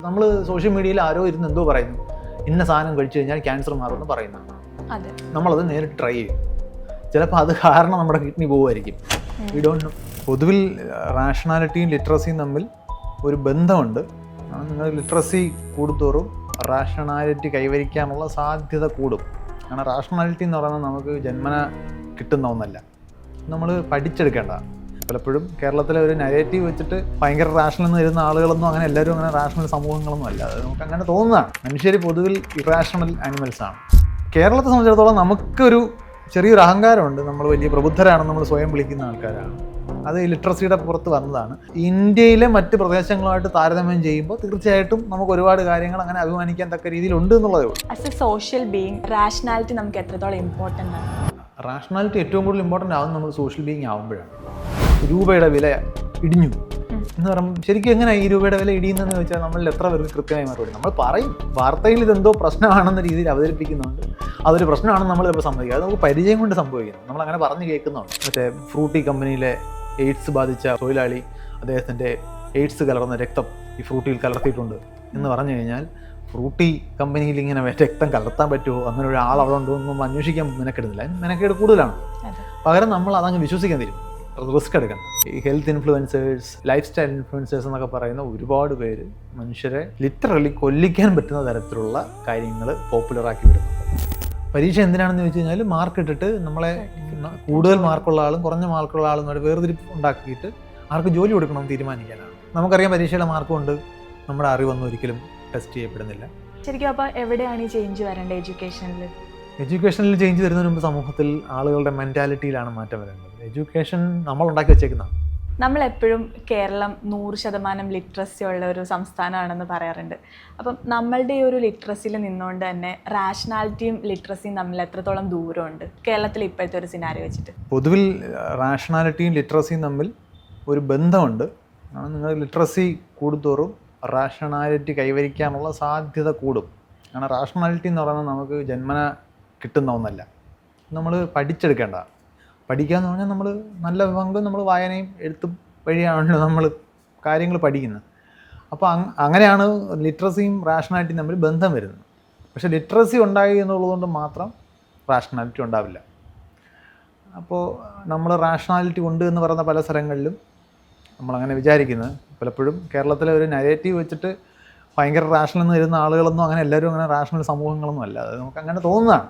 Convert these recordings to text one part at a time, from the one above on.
നമ്മൾ സോഷ്യൽ മീഡിയയിൽ ആരോ ഇരുന്ന് എന്തോ പറയുന്നു, ഇന്ന സാധനം കഴിച്ചു കഴിഞ്ഞാൽ ക്യാൻസർ മാറുമെന്ന് പറയുന്നതാണ്. നമ്മളത് നേരിട്ട് ട്രൈ ചെയ്യും. ചിലപ്പോൾ അത് കാരണം നമ്മുടെ കിഡ്നി പോകുമായിരിക്കും. We don't know. പൊതുവിൽ റാഷണാലിറ്റിയും ലിറ്ററസിയും തമ്മിൽ ഒരു ബന്ധമുണ്ട്. നിങ്ങൾ ലിറ്ററസി കൂടുന്തോറും റാഷണാലിറ്റി കൈവരിക്കാനുള്ള സാധ്യത കൂടും. കാരണം റാഷണാലിറ്റി എന്ന് പറയുന്നത് നമുക്ക് ജന്മന കിട്ടുന്ന ഒന്നല്ല, നമ്മൾ പഠിച്ചെടുക്കേണ്ടതാണ്. പലപ്പോഴും കേരളത്തിലെ ഒരു നരേറ്റീവ് വെച്ചിട്ട് ഭയങ്കര റാഷണൽ എന്ന് വരുന്ന ആളുകളൊന്നും അങ്ങനെ എല്ലാവരും അങ്ങനെ റാഷണൽ സമൂഹങ്ങളൊന്നും അല്ല. അത് നമുക്ക് അങ്ങനെ തോന്നുന്നതാണ്. മനുഷ്യർ പൊതുവിൽ ഇറാഷണൽ ആനിമൽസാണ്. കേരളത്തെ സംബന്ധിച്ചിടത്തോളം നമുക്കൊരു ചെറിയൊരു അഹങ്കാരമുണ്ട്. നമ്മൾ വലിയ പ്രബുദ്ധരാണെന്ന് നമ്മൾ സ്വയം വിളിക്കുന്ന ആൾക്കാരാണ്. അത് ലിറ്ററസിയുടെ പുറത്ത് വന്നതാണ്. ഇന്ത്യയിലെ മറ്റ് പ്രദേശങ്ങളുമായിട്ട് താരതമ്യം ചെയ്യുമ്പോൾ തീർച്ചയായിട്ടും നമുക്ക് ഒരുപാട് കാര്യങ്ങൾ അങ്ങനെ അഭിമാനിക്കാൻ തക്ക രീതിയിലുണ്ട് എന്നുള്ളതേ ഉള്ളൂ. As a social being rationality നമുക്ക് എത്രത്തോളം ഇമ്പോർട്ടൻ്റ് ആണ്? റാഷണാലിറ്റി ഏറ്റവും കൂടുതൽ ഇമ്പോർട്ടൻ്റ് ആവുന്നത് നമ്മൾ സോഷ്യൽ ബീയിങ് ആവുമ്പോഴാണ്. രൂപയുടെ വില ഇടിഞ്ഞു എന്ന് പറയുമ്പോൾ ശരിക്കും എങ്ങനെയാണ് ഈ രൂപയുടെ വില ഇടിയുന്നതെന്ന് ചോദിച്ചാൽ നമ്മളിൽ എത്ര പേർക്ക് കൃത്യമായി മറുപടി നമ്മൾ പറയും. വാർത്തയിൽ ഇതെന്തോ പ്രശ്നമാണെന്ന രീതിയിൽ അവതരിപ്പിക്കുന്നുണ്ട്. അതൊരു പ്രശ്നമാണെന്ന് നമ്മൾ ചിലപ്പോൾ സമ്മതിക്കുക. അത് നമുക്ക് പരിചയം കൊണ്ട് സംഭവിക്കുന്നു. നമ്മളങ്ങനെ പറഞ്ഞു കേൾക്കുന്നുണ്ട്. മറ്റേ ഫ്രൂട്ടി കമ്പനിയിലെ എയ്ഡ്സ് ബാധിച്ച തൊഴിലാളി അദ്ദേഹത്തിൻ്റെ എയ്ഡ്സ് കലർന്ന രക്തം ഈ ഫ്രൂട്ടിയിൽ കലർത്തിയിട്ടുണ്ട് എന്ന് പറഞ്ഞു കഴിഞ്ഞാൽ ഫ്രൂട്ടി കമ്പനിയിൽ ഇങ്ങനെ രക്തം കലർത്താൻ പറ്റുമോ, അങ്ങനെ ഒരു ആൾ അവിടെ ഉണ്ടോ എന്നൊന്നും അന്വേഷിക്കാൻ മെനക്കെടുന്നില്ല. മെനക്കേട് കൂടുതലാണ്. പകരം നമ്മൾ അതങ്ങ് വിശ്വസിക്കാൻ തരും, റിസ്ക് എടുക്കണം. ഈ health influencers, life style influencers എന്നൊക്കെ പറയുന്ന ഒരുപാട് പേര് മനുഷ്യരെ ലിറ്ററലി കൊല്ലിക്കാൻ പറ്റുന്ന തരത്തിലുള്ള കാര്യങ്ങൾ പോപ്പുലറാക്കി വിടുന്നു. പരീക്ഷ എന്തിനാണെന്ന് ചോദിച്ചു കഴിഞ്ഞാൽ മാർക്ക് ഇട്ടിട്ട് നമ്മളെ കൂടുതൽ മാർക്കുള്ള ആളും കുറഞ്ഞ മാർക്കുള്ള ആളും കൂടെ വേർതിരിപ്പ് ഉണ്ടാക്കിയിട്ട് ആർക്ക് ജോലി കൊടുക്കണമെന്ന് തീരുമാനിക്കാനാണ്. നമുക്കറിയാം പരീക്ഷയുടെ മാർക്കുകൊണ്ട് നമ്മുടെ അറിവൊന്നും ഒരിക്കലും ടെസ്റ്റ് ചെയ്യപ്പെടുന്നില്ല. ശരിക്കും അപ്പോൾ എവിടെയാണ് ഈ ചേഞ്ച് വരേണ്ടത്? എഡ്യൂക്കേഷനിൽ ചേഞ്ച് വരുന്നതിന് മുമ്പ് സമൂഹത്തിൽ ആളുകളുടെ മെൻറ്റാലിറ്റിയിലാണ് മാറ്റം വരേണ്ടത്. എഡ്യൂക്കേഷൻ നമ്മൾ ഉണ്ടാക്കി വെച്ചേക്കുന്നതാണ്. നമ്മളെപ്പോഴും കേരളം 100% ലിറ്ററസി ഉള്ള ഒരു സംസ്ഥാനമാണെന്ന് പറയാറുണ്ട്. അപ്പം നമ്മളുടെ ഈ ഒരു ലിറ്ററസിയിൽ നിന്നുകൊണ്ട് തന്നെ റാഷണാലിറ്റിയും ലിറ്ററസിയും തമ്മിൽ എത്രത്തോളം ദൂരമുണ്ട് കേരളത്തിൽ ഇപ്പോഴത്തെ ഒരു സിനാരി വെച്ചിട്ട്? പൊതുവിൽ റാഷണാലിറ്റിയും ലിറ്ററസിയും തമ്മിൽ ഒരു ബന്ധമുണ്ട്. നിങ്ങൾ ലിറ്ററസി കൂടുന്തോറും റാഷണാലിറ്റി കൈവരിക്കാനുള്ള സാധ്യത കൂടും. കാരണം റാഷണാലിറ്റി എന്ന് പറയുന്നത് നമുക്ക് ജന്മന കിട്ടുന്ന ഒന്നല്ല, നമ്മൾ പഠിച്ചെടുക്കേണ്ടതാണ്. പഠിക്കുക എന്ന് പറഞ്ഞാൽ നമ്മൾ നല്ല പങ്കും നമ്മൾ വായനയും എഴുത്തും വഴിയാണല്ലോ നമ്മൾ കാര്യങ്ങൾ പഠിക്കുന്നത്. അപ്പോൾ അങ്ങനെയാണ് ലിറ്ററസിയും റാഷണാലിറ്റിയും തമ്മിൽ ബന്ധം വരുന്നത്. പക്ഷേ ലിറ്ററസി ഉണ്ടായി എന്നുള്ളതുകൊണ്ട് മാത്രം റാഷണാലിറ്റി ഉണ്ടാവില്ല. അപ്പോൾ നമ്മൾ റാഷണാലിറ്റി ഉണ്ട് എന്ന് പറയുന്ന പല സ്ഥലങ്ങളിലും നമ്മളങ്ങനെ വിചാരിക്കുന്നത്. പലപ്പോഴും കേരളത്തിലെ ഒരു നരേറ്റീവ് വെച്ചിട്ട് ഭയങ്കര റാഷണൽ എന്ന് വരുന്ന ആളുകളൊന്നും അങ്ങനെ എല്ലാവരും അങ്ങനെ റാഷണൽ സമൂഹങ്ങളൊന്നും അല്ല. അത് നമുക്ക് അങ്ങനെ തോന്നുന്നതാണ്.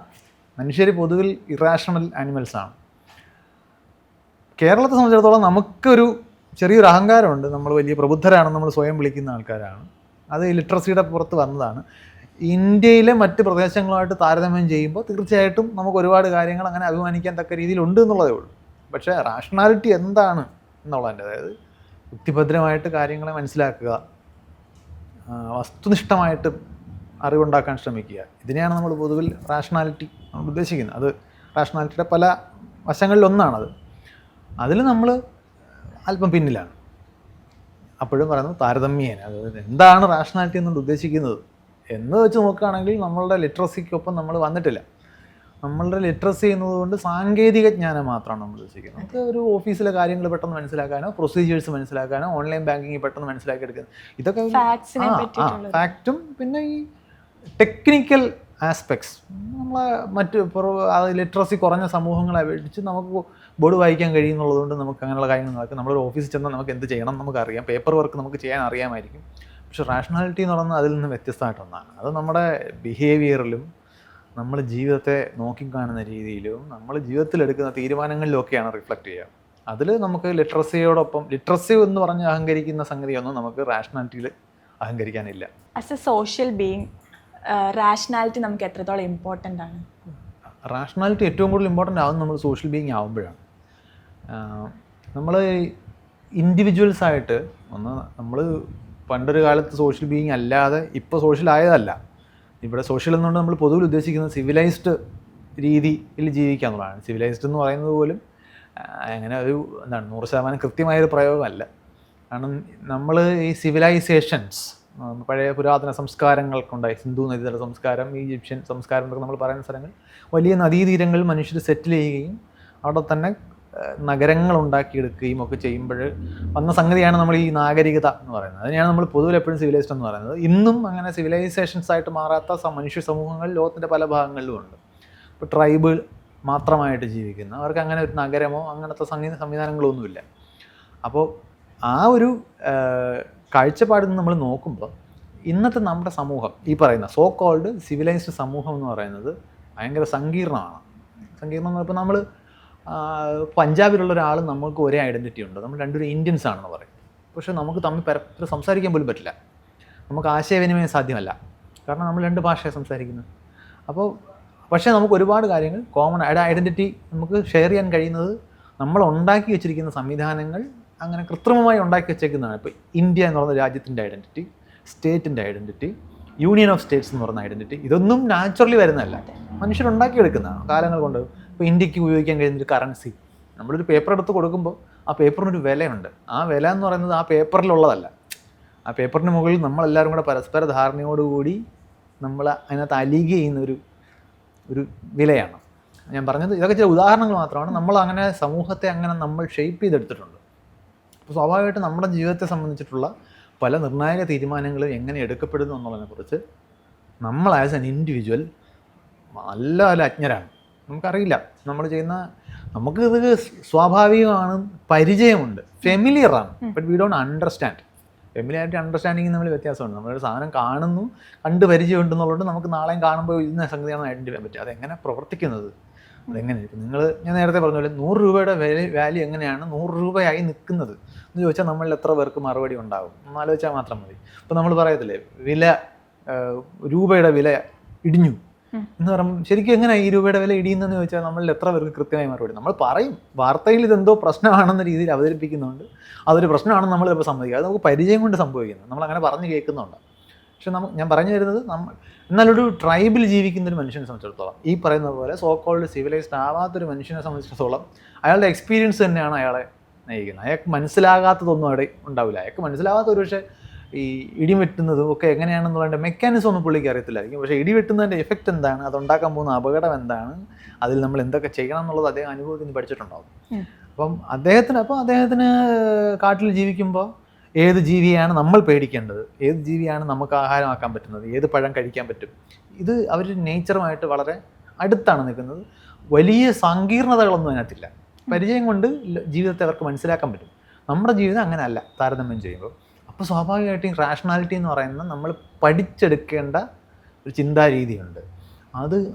മനുഷ്യർ പൊതുവിൽ ഇറാഷണൽ ആനിമൽസാണ്. കേരളത്തെ സംബന്ധിച്ചിടത്തോളം നമുക്കൊരു ചെറിയൊരു അഹങ്കാരമുണ്ട്. നമ്മൾ വലിയ പ്രബുദ്ധരാണെന്ന് നമ്മൾ സ്വയം വിളിക്കുന്ന ആൾക്കാരാണ്. അത് ലിറ്ററസിയുടെ പുറത്ത് വന്നതാണ്. ഇന്ത്യയിലെ മറ്റ് പ്രദേശങ്ങളുമായിട്ട് താരതമ്യം ചെയ്യുമ്പോൾ തീർച്ചയായിട്ടും നമുക്ക് ഒരുപാട് കാര്യങ്ങൾ അങ്ങനെ അഭിമാനിക്കാൻ തക്ക രീതിയിലുണ്ട് എന്നുള്ളതേ ഉള്ളൂ. പക്ഷേ റാഷണാലിറ്റി എന്താണ് എന്നുള്ളതിൻ്റെ, അതായത് യുക്തിഭദ്രമായിട്ട് കാര്യങ്ങളെ മനസ്സിലാക്കുക, വസ്തുനിഷ്ഠമായിട്ട് അറിവുണ്ടാക്കാൻ ശ്രമിക്കുക, ഇതിനെയാണ് നമ്മൾ പൊതുവിൽ റാഷണാലിറ്റി നമ്മൾ ഉദ്ദേശിക്കുന്നത്. അത് റാഷണാലിറ്റിയുടെ പല വശങ്ങളിലൊന്നാണത്. അതിൽ നമ്മൾ അല്പം പിന്നിലാണ്. അപ്പോഴും പറയുന്നത് താരതമ്യേന, അതായത് എന്താണ് റാഷണാലിറ്റി എന്നുകൊണ്ട് ഉദ്ദേശിക്കുന്നത് എന്ന് വെച്ച് നോക്കുകയാണെങ്കിൽ നമ്മളുടെ ലിറ്ററസിക്കൊപ്പം നമ്മൾ വന്നിട്ടില്ല. നമ്മളുടെ ലിറ്ററസി എന്നതുകൊണ്ട് സാങ്കേതിക ജ്ഞാനം മാത്രമാണ് നമ്മൾ ഉദ്ദേശിക്കുന്നത്. നമുക്ക് ഒരു ഓഫീസിലെ കാര്യങ്ങൾ പെട്ടെന്ന് മനസ്സിലാക്കാനോ പ്രൊസീജിയേഴ്സ് മനസ്സിലാക്കാനോ ഓൺലൈൻ ബാങ്കിങ് പെട്ടെന്ന് മനസ്സിലാക്കിയെടുക്കുന്നത്, ഇതൊക്കെ ഫാക്റ്റും പിന്നെ ഈ ടെക്നിക്കൽ ആസ്പെക്ട്സ് നമ്മളെ മറ്റ് ലിറ്ററസി കുറഞ്ഞ സമൂഹങ്ങളെ അപേക്ഷിച്ച് നമുക്ക് ബോർഡ് വായിക്കാൻ കഴിയുന്നുള്ളതുകൊണ്ട് നമുക്ക് അങ്ങനെയുള്ള കാര്യങ്ങൾ നടക്കും. നമ്മളൊരു ഓഫീസിൽ ചെന്നാൽ നമുക്ക് എന്ത് ചെയ്യണം നമുക്കറിയാം, പേപ്പർ വർക്ക് നമുക്ക് ചെയ്യാൻ അറിയാമായിരിക്കും. പക്ഷേ റാഷണാലിറ്റി എന്ന് പറയുന്നത് അതിൽ നിന്ന് വ്യത്യസ്തമായിട്ടൊന്നാണ്. അത് നമ്മുടെ ബിഹേവിയറിലും നമ്മൾ ജീവിതത്തെ നോക്കിക്കാണുന്ന രീതിയിലും നമ്മൾ ജീവിതത്തിലെടുക്കുന്ന തീരുമാനങ്ങളിലൊക്കെയാണ് റിഫ്ലക്റ്റ് ചെയ്യുക. അതിൽ നമുക്ക് ലിറ്ററസിയോടൊപ്പം, ലിറ്ററസി എന്ന് പറഞ്ഞ് അഹങ്കരിക്കുന്ന സംഗതിയൊന്നും നമുക്ക് റാഷണാലിറ്റിയിൽ അഹങ്കരിക്കാനില്ല. As a social being rationality നമുക്ക് എത്രത്തോളം ഇമ്പോർട്ടൻ്റ് ആണ്? റാഷണാലിറ്റി ഏറ്റവും കൂടുതൽ ഇമ്പോർട്ടൻ്റ് ആവുന്നത് നമ്മൾ സോഷ്യൽ ബീയിങ് ആവുമ്പോഴാണ്. നമ്മൾ ഇൻഡിവിജ്വൽസായിട്ട് നമ്മൾ പണ്ടൊരു കാലത്ത് സോഷ്യൽ ബീയിങ് അല്ലാതെ ഇപ്പോൾ സോഷ്യൽ ആയതല്ല. ഇവിടെ സോഷ്യൽ എന്നുകൊണ്ട് നമ്മൾ പൊതുവിൽ ഉദ്ദേശിക്കുന്നത് സിവിലൈസ്ഡ് രീതിയിൽ ജീവിക്കുക എന്നുള്ളതാണ്. സിവിലൈസ്ഡ് എന്ന് പറയുന്നത് പോലും അങ്ങനെ ഒരു 100% കൃത്യമായൊരു പ്രയോഗമല്ല. കാരണം നമ്മൾ ഈ സിവിലൈസേഷൻസ്, പഴയ പുരാതന സംസ്കാരങ്ങൾക്കുണ്ടായി, സിന്ധു നദീതട സംസ്കാരം, ഈജിപ്ഷ്യൻ സംസ്കാരം എന്നൊക്കെ നമ്മൾ പറയുന്ന സ്ഥലങ്ങൾ, വലിയ നദീതീരങ്ങളിൽ മനുഷ്യർ സെറ്റിൽ ചെയ്യുകയും അവിടെ തന്നെ നഗരങ്ങൾ ഉണ്ടാക്കിയെടുക്കുകയും ഒക്കെ ചെയ്യുമ്പോൾ വന്ന സംഗതിയാണ് നമ്മൾ ഈ നാഗരികത എന്ന് പറയുന്നത്. അതിനെയാണ് നമ്മൾ പൊതുവിൽ എപ്പോഴും സിവിലൈസ്ഡ് എന്ന് പറയുന്നത്. ഇന്നും അങ്ങനെ സിവിലൈസേഷൻസ് ആയിട്ട് മാറാത്ത മനുഷ്യ സമൂഹങ്ങൾ ലോകത്തിൻ്റെ പല ഭാഗങ്ങളിലും ഉണ്ട്. ഇപ്പോൾ ട്രൈബ് മാത്രമായിട്ട് ജീവിക്കുന്ന അവർക്ക് അങ്ങനെ ഒരു നഗരമോ അങ്ങനത്തെ സംവിധാനങ്ങളൊന്നുമില്ല. അപ്പോൾ ആ ഒരു കാഴ്ചപ്പാടിൽ നിന്ന് നമ്മൾ നോക്കുമ്പോൾ ഇന്നത്തെ നമ്മുടെ സമൂഹം, ഈ പറയുന്ന സോ കോൾഡ് സിവിലൈസ്ഡ് സമൂഹം എന്ന് പറയുന്നത് ഭയങ്കര സങ്കീർണമാണ്. സങ്കീർണം എന്ന് പറയുമ്പോൾ നമ്മൾ പഞ്ചാബിലുള്ള ഒരാൾ നമ്മൾക്ക് ഒരേ ഐഡൻറ്റിറ്റി ഉണ്ട്, നമ്മൾ രണ്ടുപേരും ഇന്ത്യൻസ് ആണെന്ന് പറയും. പക്ഷേ നമുക്ക് തമ്മിൽ പരസ്പരം സംസാരിക്കാൻ പോലും പറ്റില്ല, നമുക്ക് ആശയവിനിമയം സാധ്യമല്ല, കാരണം നമ്മൾ രണ്ട് ഭാഷയാണ് സംസാരിക്കുന്നത്. അപ്പോൾ പക്ഷേ നമുക്ക് ഒരുപാട് കാര്യങ്ങൾ കോമൺ ഐഡൻറ്റിറ്റി നമുക്ക് ഷെയർ ചെയ്യാൻ കഴിയുന്നത് നമ്മൾ ഉണ്ടാക്കി വെച്ചിരിക്കുന്ന സംവിധാനങ്ങൾ അങ്ങനെ കൃത്രിമമായി ഉണ്ടാക്കി വെച്ചേക്കുന്നതാണ്. ഇപ്പോൾ ഇന്ത്യ എന്ന് പറയുന്ന രാജ്യത്തിൻ്റെ ഐഡൻറ്റിറ്റി, സ്റ്റേറ്റിൻ്റെ ഐഡൻറ്റിറ്റി, യൂണിയൻ ഓഫ് സ്റ്റേറ്റ്സ് എന്ന് പറയുന്ന ഐഡൻറ്റിറ്റി, ഇതൊന്നും നാച്ചുറലി വരുന്നതല്ല, മനുഷ്യരുണ്ടാക്കിയെടുക്കുന്നതാണ് കാലങ്ങൾ കൊണ്ട്. ഇപ്പോൾ ഇന്ത്യക്ക് ഉപയോഗിക്കാൻ കഴിയുന്നൊരു കറൻസി, നമ്മളൊരു പേപ്പർ എടുത്ത് കൊടുക്കുമ്പോൾ ആ പേപ്പറിനൊരു വിലയുണ്ട്. ആ വില എന്ന് പറയുന്നത് ആ പേപ്പറിലുള്ളതല്ല, ആ പേപ്പറിന് മുകളിൽ നമ്മളെല്ലാവരും കൂടെ പരസ്പര ധാരണയോടുകൂടി നമ്മൾ അതിനകത്ത് അലിഗ് ചെയ്യുന്നൊരു വിലയാണ് ഞാൻ പറഞ്ഞത്. ഇതൊക്കെ ചില ഉദാഹരണങ്ങൾ മാത്രമാണ്. നമ്മൾ അങ്ങനെ സമൂഹത്തെ അങ്ങനെ നമ്മൾ ഷേപ്പ് ചെയ്തെടുത്തിട്ടുണ്ട്. അപ്പോൾ സ്വാഭാവികമായിട്ട് നമ്മുടെ ജീവിതത്തെ സംബന്ധിച്ചിട്ടുള്ള പല നിർണായക തീരുമാനങ്ങളും എങ്ങനെ എടുക്കപ്പെടുന്നു എന്നുള്ളതിനെക്കുറിച്ച് നമ്മൾ ആസ് എൻ ഇൻഡിവിജ്വൽ നല്ല അജ്ഞരാണ്. നമുക്കറിയില്ല നമ്മൾ ചെയ്യുന്ന, നമുക്ക് ഇത് സ്വാഭാവികമാണ്, പരിചയമുണ്ട്, ഫെമിലിയറാണ്, but we don't understand. Familiarity understanding തമ്മിൽ വ്യത്യാസമുണ്ട്. നമ്മളൊരു സാധനം കാണുന്നു, കണ്ട് പരിചയമുണ്ടെന്നുള്ളത് നമുക്ക് നാളെയും കാണുമ്പോൾ ഇന്ന സംഗതിയാണ് ഐഡൻറ്റിഫൈ ചെയ്യാൻ പറ്റും. അതെങ്ങനെ പ്രവർത്തിക്കുന്നത്, അതെങ്ങനെ, ഇപ്പം ഞാൻ നേരത്തെ പറഞ്ഞ പോലെ 100 രൂപയുടെ വാല്യൂ എങ്ങനെയാണ് 100 രൂപയായി നിൽക്കുന്നത് എന്ന് ചോദിച്ചാൽ നമ്മളിൽ എത്ര പേർക്ക് മറുപടി ഉണ്ടാകും എന്ന് ആലോചിച്ചാൽ മാത്രം മതി. ഇപ്പോൾ നമ്മൾ പറയത്തില്ലേ രൂപയുടെ വില ഇടിഞ്ഞു എന്ന് പറയുമ്പോൾ ശരിക്കും എങ്ങനെയാണ് ഈ രൂപയുടെ വില ഇടിയുന്നതെന്ന് ചോദിച്ചാൽ നമ്മളിൽ എത്ര പേർക്ക് കൃത്യമായി മറുപടി. നമ്മൾ പറയും, വാർത്തയിൽ ഇതെന്തോ പ്രശ്നമാണെന്ന രീതിയിൽ അവതരിപ്പിക്കുന്നുണ്ട്, അതൊരു പ്രശ്നമാണെന്ന് നമ്മൾ ചിലപ്പോൾ സമ്മതിക്കുക. അത് നമുക്ക് പരിചയം കൊണ്ട് സംഭവിക്കുന്നത്, നമ്മളങ്ങനെ പറഞ്ഞ് കേൾക്കുന്നുണ്ട്. പക്ഷെ ഞാൻ പറഞ്ഞു തരുന്നത്, എന്നാലൊരു ട്രൈബിൽ ജീവിക്കുന്ന ഒരു മനുഷ്യനെ സംബന്ധിച്ചിടത്തോളം, ഈ പറയുന്ന പോലെ സോ കോൾഡ് സിവിലൈസ്ഡ് ആവാത്തൊരു മനുഷ്യനെ സംബന്ധിച്ചിടത്തോളം അയാളുടെ എക്സ്പീരിയൻസ് തന്നെയാണ് അയാളെ നയിക്കുന്നത്. അയാൾക്ക് മനസ്സിലാകാത്തതൊന്നും അവിടെ ഉണ്ടാവില്ല. അയാൾക്ക് മനസ്സിലാകാത്ത ഒരു പക്ഷേ ഈ ഇടിവെട്ടുന്നതും ഒക്കെ എങ്ങനെയാണെന്നുള്ളതിൻ്റെ മെക്കാനിസം ഒന്നും പുള്ളിക്ക് അറിയത്തില്ലായിരിക്കും. പക്ഷേ ഇടിവെട്ടുന്നതിൻ്റെ എഫക്റ്റ് എന്താണ്, അതുണ്ടാക്കാൻ പോകുന്ന അപകടം എന്താണ്, അതിൽ നമ്മൾ എന്തൊക്കെ ചെയ്യണം എന്നുള്ളത് അദ്ദേഹം അനുഭവത്തിൽ നിന്ന് പഠിച്ചിട്ടുണ്ടാവും. അപ്പം അദ്ദേഹത്തിന് കാട്ടിൽ ജീവിക്കുമ്പോൾ ഏത് ജീവിയാണ് നമ്മൾ പേടിക്കേണ്ടത്, ഏത് ജീവിയാണ് നമുക്ക് ആഹാരമാക്കാൻ പറ്റുന്നത്, ഏത് പഴം കഴിക്കാൻ പറ്റും, ഇത് അവർ നേച്ചറുമായിട്ട് വളരെ അടുത്താണ് നിൽക്കുന്നത്. വലിയ സങ്കീർണതകളൊന്നും അതിനകത്തില്ല. പരിചയം കൊണ്ട് ജീവിതത്തെ അവർക്ക് മനസ്സിലാക്കാൻ പറ്റും. നമ്മുടെ ജീവിതം അങ്ങനെ അല്ല താരതമ്യം ചെയ്യുമ്പോൾ. അപ്പോൾ സ്വാഭാവികമായിട്ടും റാഷണാലിറ്റി എന്ന് പറയുന്നത് നമ്മൾ പഠിച്ചെടുക്കേണ്ട ഒരു ചിന്താരീതിയുണ്ട്.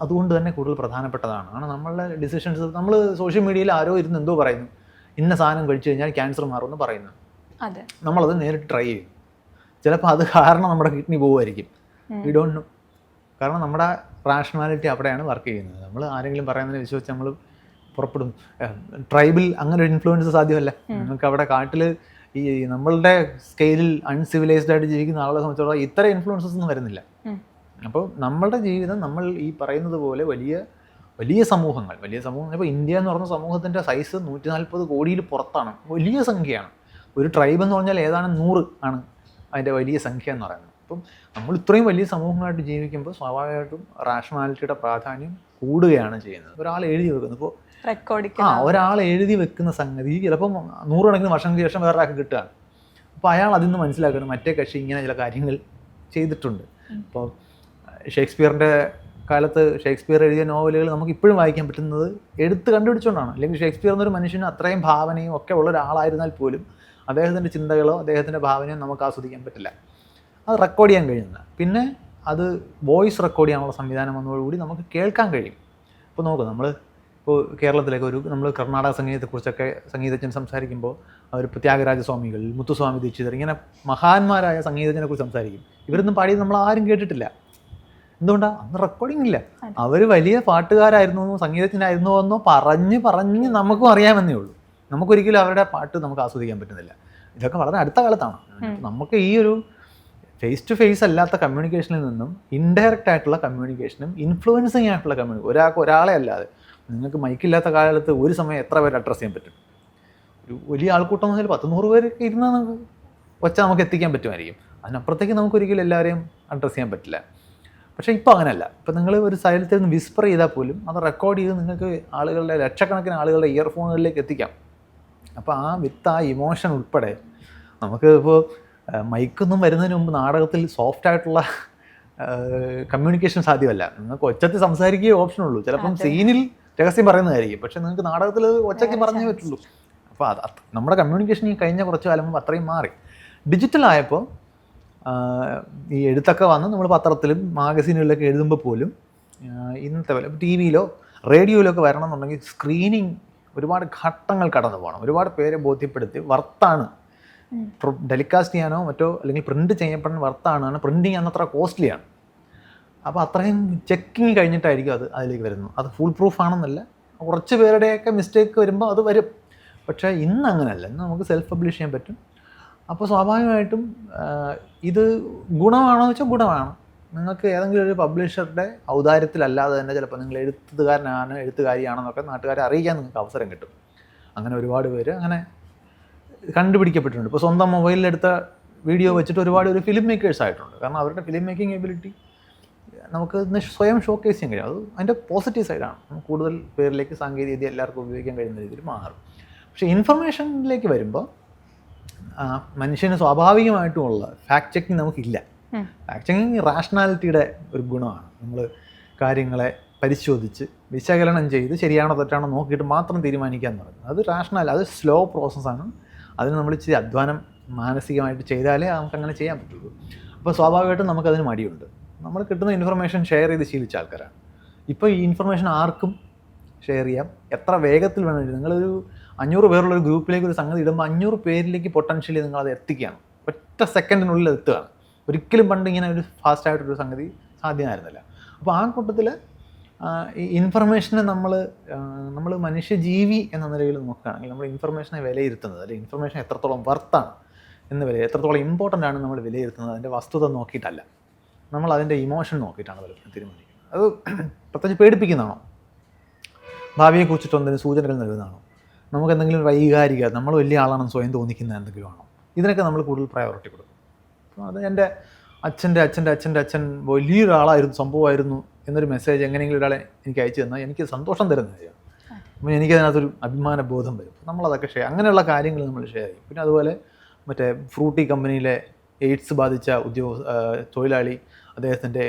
അതുകൊണ്ട് തന്നെ കൂടുതൽ പ്രധാനപ്പെട്ടതാണ്. കാരണം നമ്മളുടെ ഡിസിഷൻസ്, നമ്മൾ സോഷ്യൽ മീഡിയയിൽ ആരോ ഇരുന്ന് എന്തോ പറയുന്നു, ഇന്ന സാധനം കഴിച്ചു കഴിഞ്ഞാൽ ക്യാൻസർ മാറുമെന്ന് പറയുന്നു, നമ്മളത് നേരിട്ട് ട്രൈ ചെയ്യും. ചിലപ്പോൾ അത് കാരണം നമ്മുടെ കിഡ്നി പോകുമായിരിക്കും, വി ഡോണ്ട് നോ. കാരണം നമ്മുടെ റാഷണാലിറ്റി അവിടെയാണ് വർക്ക് ചെയ്യുന്നത്. നമ്മൾ ആരെങ്കിലും പറയുന്നതിനെ വിശ്വസിച്ച് നമ്മൾ പുറപ്പെടും. ട്രൈബിൽ അങ്ങനെ ഒരു ഇൻഫ്ലുവൻസ് സാധ്യമല്ല. നിങ്ങൾക്ക് അവിടെ കാട്ടിൽ ഈ നമ്മളുടെ സ്കെയിലിൽ അൺസിവിലൈസ്ഡ് ആയിട്ട് ജീവിക്കുന്ന ആളുകളെ സംബന്ധിച്ചിടത്തോളം ഇത്ര ഇൻഫ്ലുവൻസസ് ഒന്നും വരുന്നില്ല. അപ്പോൾ നമ്മളുടെ ജീവിതം നമ്മൾ ഈ പറയുന്നത് പോലെ വലിയ സമൂഹങ്ങൾ ഇപ്പോൾ ഇന്ത്യ എന്ന് പറഞ്ഞ സമൂഹത്തിൻ്റെ സൈസ് 140 കോടിയിൽ പുറത്താണ്, വലിയ സംഖ്യയാണ്. ഒരു ട്രൈബ് എന്ന് പറഞ്ഞാൽ ഏതാണ്ട് 100 ആണ് അതിൻ്റെ വലിയ സംഖ്യ എന്ന് പറയുന്നത്. അപ്പം നമ്മൾ ഇത്രയും വലിയ സമൂഹമായിട്ട് ജീവിക്കുമ്പോൾ സ്വാഭാവികമായിട്ടും റാഷണാലിറ്റിയുടെ പ്രാധാന്യം കൂടുകയാണ് ചെയ്യുന്നത്. ഒരാൾ എഴുതി വെക്കുന്നു, ഇപ്പോൾ ഒരാൾ എഴുതി വെക്കുന്ന സംഗതി ചിലപ്പം 100 കണക്കിന് വർഷങ്ങൾക്ക് ശേഷം വേറൊരാൾക്ക് കിട്ടുകയാണ്. അപ്പോൾ അയാൾ അതിൽ നിന്ന് മനസ്സിലാക്കണം മറ്റേ കക്ഷി ഇങ്ങനെ ചില കാര്യങ്ങൾ ചെയ്തിട്ടുണ്ട്. ഇപ്പോൾ ഷേക്സ്പിയറിൻ്റെ കാലത്ത് ഷേക്സ്പിയർ എഴുതിയ നോവലുകൾ നമുക്ക് ഇപ്പോഴും വായിക്കാൻ പറ്റുന്നത് എടുത്ത് കണ്ടുപിടിച്ചുകൊണ്ടാണ്. അല്ലെങ്കിൽ ഷേക്സ്പിയർ എന്നൊരു മനുഷ്യന് അത്രയും ഭാവനയും ഒക്കെ ഉള്ള ഒരാളായിരുന്നാൽ പോലും അദ്ദേഹത്തിൻ്റെ ചിന്തകളോ അദ്ദേഹത്തിൻ്റെ ഭാവനയോ നമുക്ക് ആസ്വദിക്കാൻ പറ്റില്ല. അത് റെക്കോർഡ് ചെയ്യാൻ കഴിയുന്ന, പിന്നെ അത് വോയിസ് റെക്കോർഡ് ചെയ്യാനുള്ള സംവിധാനം വന്നതോടുകൂടി നമുക്ക് കേൾക്കാൻ കഴിയും. ഇപ്പോൾ നോക്കുക, ഇപ്പോൾ കേരളത്തിലേക്ക് നമ്മൾ കർണാടക സംഗീതത്തെക്കുറിച്ചൊക്കെ സംഗീതജ്ഞൻ സംസാരിക്കുമ്പോൾ അവരിപ്പോൾ ത്യാഗരാജസ്വാമികൾ, മുത്തുസ്വാമി ദീക്ഷിതർ, ഇങ്ങനെ മഹാന്മാരായ സംഗീതജ്ഞനെക്കുറിച്ച് സംസാരിക്കും. ഇവരൊന്നും പാടിയത് നമ്മൾ ആരും കേട്ടിട്ടില്ല. എന്തുകൊണ്ടാണ്? അന്ന് റെക്കോർഡിംഗ് ഇല്ല. അവർ വലിയ പാട്ടുകാരായിരുന്നു, സംഗീതജ്ഞനായിരുന്നു എന്നോ പറഞ്ഞ് നമുക്കും അറിയാമെന്നേ ഉള്ളൂ. നമുക്കൊരിക്കലും അവരുടെ പാട്ട് നമുക്ക് ആസ്വദിക്കാൻ പറ്റുന്നില്ല. ഇതൊക്കെ വളരെ അടുത്ത കാലത്താണ്. നമുക്ക് ഈ ഒരു ഫേസ് ടു ഫേസ് അല്ലാത്ത കമ്മ്യൂണിക്കേഷനിൽ നിന്നും ഇൻഡയറക്റ്റ് ആയിട്ടുള്ള കമ്മ്യൂണിക്കേഷനും ഇൻഫ്ലുവൻസിങ് ആയിട്ടുള്ള ഒരാളെ അല്ലാതെ, നിങ്ങൾക്ക് മൈക്കില്ലാത്ത കാലത്ത് ഒരു സമയം എത്ര പേര് അഡ്രസ്സ് ചെയ്യാൻ പറ്റും? ഒരു വലിയ ആൾക്കൂട്ടം എന്ന് വെച്ചാൽ 100-100 പേരൊക്കെ ഇരുന്നാൽ നമുക്ക് എത്തിക്കാൻ പറ്റുമായിരിക്കും. അതിനപ്പുറത്തേക്ക് നമുക്കൊരിക്കലും എല്ലാവരെയും അഡ്രസ്സ് ചെയ്യാൻ പറ്റില്ല. പക്ഷേ ഇപ്പോൾ അങ്ങനെയല്ല. ഇപ്പോൾ നിങ്ങൾ ഒരു സൈലത്തിൽ നിന്ന് വിസ്പർ ചെയ്താൽ പോലും അത് റെക്കോർഡ് ചെയ്ത് നിങ്ങൾക്ക് ആളുകളുടെ ലക്ഷക്കണക്കിന് ആളുകളുടെ ഇയർഫോണുകളിലേക്ക് എത്തിക്കാം. അപ്പോൾ ആ ഇമോഷൻ ഉൾപ്പെടെ നമുക്ക് ഇപ്പോൾ മൈക്കൊന്നും വരുന്നതിന് മുമ്പ് നാടകത്തിൽ സോഫ്റ്റായിട്ടുള്ള കമ്മ്യൂണിക്കേഷൻ സാധ്യമല്ല. നിങ്ങൾക്ക് ഒച്ചത്തിൽ സംസാരിക്കുകയേ ഓപ്ഷനുള്ളൂ. ചിലപ്പം സീനിൽ രഹസ്യം പറയുന്നതായിരിക്കും, പക്ഷേ നിങ്ങൾക്ക് നാടകത്തിൽ ഒച്ചയ്ക്ക് പറഞ്ഞേ പറ്റുള്ളൂ. അപ്പോൾ അത് നമ്മുടെ കമ്മ്യൂണിക്കേഷൻ ഈ കഴിഞ്ഞ കുറച്ച് കാലം മുമ്പ് അത്രയും മാറി. ഡിജിറ്റലായപ്പോൾ ഈ എഴുത്തൊക്കെ വന്ന് നമ്മൾ പത്രത്തിലും മാഗസീനുകളിലൊക്കെ എഴുതുമ്പോൾ പോലും ഇന്നത്തെ പോലെ TV-യിലോ റേഡിയോയിലോ ഒക്കെ വരണം എന്നുണ്ടെങ്കിൽ സ്ക്രീനിങ് ഒരുപാട് ഘട്ടങ്ങൾ കടന്നു പോകണം. ഒരുപാട് പേരെ ബോധ്യപ്പെടുത്തി വർത്താണ് ടെലികാസ്റ്റ് ചെയ്യാനോ മറ്റോ അല്ലെങ്കിൽ പ്രിൻറ്റ് ചെയ്യപ്പെടുന്ന വർത്താണ്. പ്രിൻറ്റിങ് അന്നത്ര കോസ്റ്റ്ലിയാണ്. അപ്പോൾ അത്രയും ചെക്കിങ് കഴിഞ്ഞിട്ടായിരിക്കും അതിലേക്ക് വരുന്നത്. അത് ഫുൾ പ്രൂഫ് ആണെന്നല്ല, കുറച്ച് പേരുടെയൊക്കെ മിസ്റ്റേക്ക് വരുമ്പോൾ അത് വരും. പക്ഷേ ഇന്ന് അങ്ങനെയല്ല. ഇന്ന് നമുക്ക് സെൽഫ് പബ്ലിഷ് ചെയ്യാൻ പറ്റും. അപ്പോൾ സ്വാഭാവികമായിട്ടും ഇത് ഗുണമാണോ എന്ന് വെച്ചാൽ ഗുണമാണ്. നിങ്ങൾക്ക് ഏതെങ്കിലും ഒരു പബ്ലിഷറുടെ ഔദാര്യത്തിലല്ലാതെ തന്നെ ചിലപ്പോൾ നിങ്ങൾ എഴുത്തുകാരിയാണെന്നൊക്കെ നാട്ടുകാരെ അറിയിക്കാൻ നിങ്ങൾക്ക് അവസരം കിട്ടും. അങ്ങനെ ഒരുപാട് പേര് അങ്ങനെ കണ്ടുപിടിക്കപ്പെട്ടിട്ടുണ്ട്. ഇപ്പോൾ സ്വന്തം മൊബൈലിലെടുത്ത വീഡിയോ വെച്ചിട്ട് ഒരുപാട് ഒരു ഫിലിം മേക്കേഴ്സ് ആയിട്ടുണ്ട്. കാരണം അവരുടെ ഫിലിം മേക്കിംഗ് എബിലിറ്റി നമുക്ക് ഇന്ന് സ്വയം ഷോക്കേസ് ചെയ്യാൻ കഴിയും. അത് അതിൻ്റെ പോസിറ്റീവ് സൈഡാണ്. കൂടുതൽ പേരിലേക്ക് സാങ്കേതികവിദ്യ എല്ലാവർക്കും ഉപയോഗിക്കാൻ കഴിയുന്ന രീതിയിൽ മാറും. പക്ഷേ ഇൻഫർമേഷനിലേക്ക് വരുമ്പോൾ മനുഷ്യന് സ്വാഭാവികമായിട്ടുമുള്ള ഫാക്ട് ചെക്കിങ് നമുക്കില്ല. ഫാക്ട് ചെക്കിങ് റാഷണാലിറ്റിയുടെ ഒരു ഗുണമാണ്. നമ്മൾ കാര്യങ്ങളെ പരിശോധിച്ച് വിശകലനം ചെയ്ത് ശരിയാണോ തെറ്റാണോ നോക്കിയിട്ട് മാത്രം തീരുമാനിക്കുക എന്ന് പറയുന്നത് അത് റാഷണൽ, അത് സ്ലോ പ്രോസസ്സാണ്. അതിന് നമ്മൾ ഇച്ചിരി അധ്വാനം മാനസികമായിട്ട് ചെയ്താലേ നമുക്കങ്ങനെ ചെയ്യാൻ പറ്റുള്ളൂ. അപ്പോൾ സ്വാഭാവികമായിട്ടും നമുക്കതിന് മടിയുണ്ട്. നമ്മൾ കിട്ടുന്ന ഇൻഫർമേഷൻ ഷെയർ ചെയ്ത് ശീലിച്ച ആൾക്കാരാണ്. ഇപ്പോൾ ഈ ഇൻഫർമേഷൻ ആർക്കും ഷെയർ ചെയ്യാം, എത്ര വേഗത്തിൽ വേണമെങ്കിലും. നിങ്ങളൊരു 500 പേരുള്ളൊരു ഗ്രൂപ്പിലേക്ക് ഒരു സംഗതി ഇടുമ്പോൾ 500 പേരിലേക്ക് പൊട്ടൻഷ്യലി നിങ്ങളത് എത്തിക്കുകയാണ്. ഒറ്റ സെക്കൻഡിനുള്ളിൽ എത്തുകയാണ്. ഒരിക്കലും പണ്ട് ഇങ്ങനെ ഒരു ഫാസ്റ്റായിട്ടൊരു സംഗതി സാധ്യമായിരുന്നില്ല. അപ്പോൾ ആ കൂട്ടത്തിൽ ഈ ഇൻഫർമേഷനെ നമ്മൾ മനുഷ്യജീവി എന്ന നിലയിൽ നോക്കുകയാണെങ്കിൽ നമ്മൾ ഇൻഫർമേഷനെ വിലയിരുത്തുന്നത്, അല്ലെങ്കിൽ ഇൻഫർമേഷൻ എത്രത്തോളം വർത്താണ് എന്ന് എത്രത്തോളം ഇമ്പോർട്ടൻ്റ് ആണ് നമ്മൾ വിലയിരുത്തുന്നത് അതിൻ്റെ വസ്തുത നോക്കിയിട്ടല്ല, നമ്മൾ അതിൻ്റെ ഇമോഷൻ നോക്കിയിട്ടാണ് പലപ്പോഴും തീരുമാനിക്കുന്നത്. അത് പ്രത്യേകിച്ച് പേടിപ്പിക്കുന്നതാണോ, ഭാവിയെക്കുറിച്ചിട്ട് എന്തെങ്കിലും സൂചനകൾ നൽകുന്നതാണോ, നമുക്ക് എന്തെങ്കിലും വൈകാരിക നമ്മൾ വലിയ ആളാണെന്ന് സ്വയം തോന്നിക്കുന്ന എന്തെങ്കിലും ആണോ, ഇതിനൊക്കെ നമ്മൾ കൂടുതൽ പ്രയോറിറ്റി കൊടുക്കും. അപ്പോൾ അത് എൻ്റെ അച്ഛൻ്റെ അച്ഛൻ വലിയൊരാളായിരുന്നു, സംഭവമായിരുന്നു എന്നൊരു മെസ്സേജ് എങ്ങനെയെങ്കിലും ഒരാളെ എനിക്ക് അയച്ചു തന്നാൽ എനിക്ക് സന്തോഷം തരുന്ന കാര്യമാണ്. അപ്പോൾ എനിക്കതിനകത്തൊരു അഭിമാന ബോധം വരും. നമ്മളതൊക്കെ അങ്ങനെയുള്ള കാര്യങ്ങൾ നമ്മൾ ഷെയർ ചെയ്യും. പിന്നെ അതുപോലെ മറ്റേ ഫ്രൂട്ടി കമ്പനിയിലെ എയ്ഡ്സ് ബാധിച്ച തൊഴിലാളി, അദ്ദേഹത്തിൻ്റെ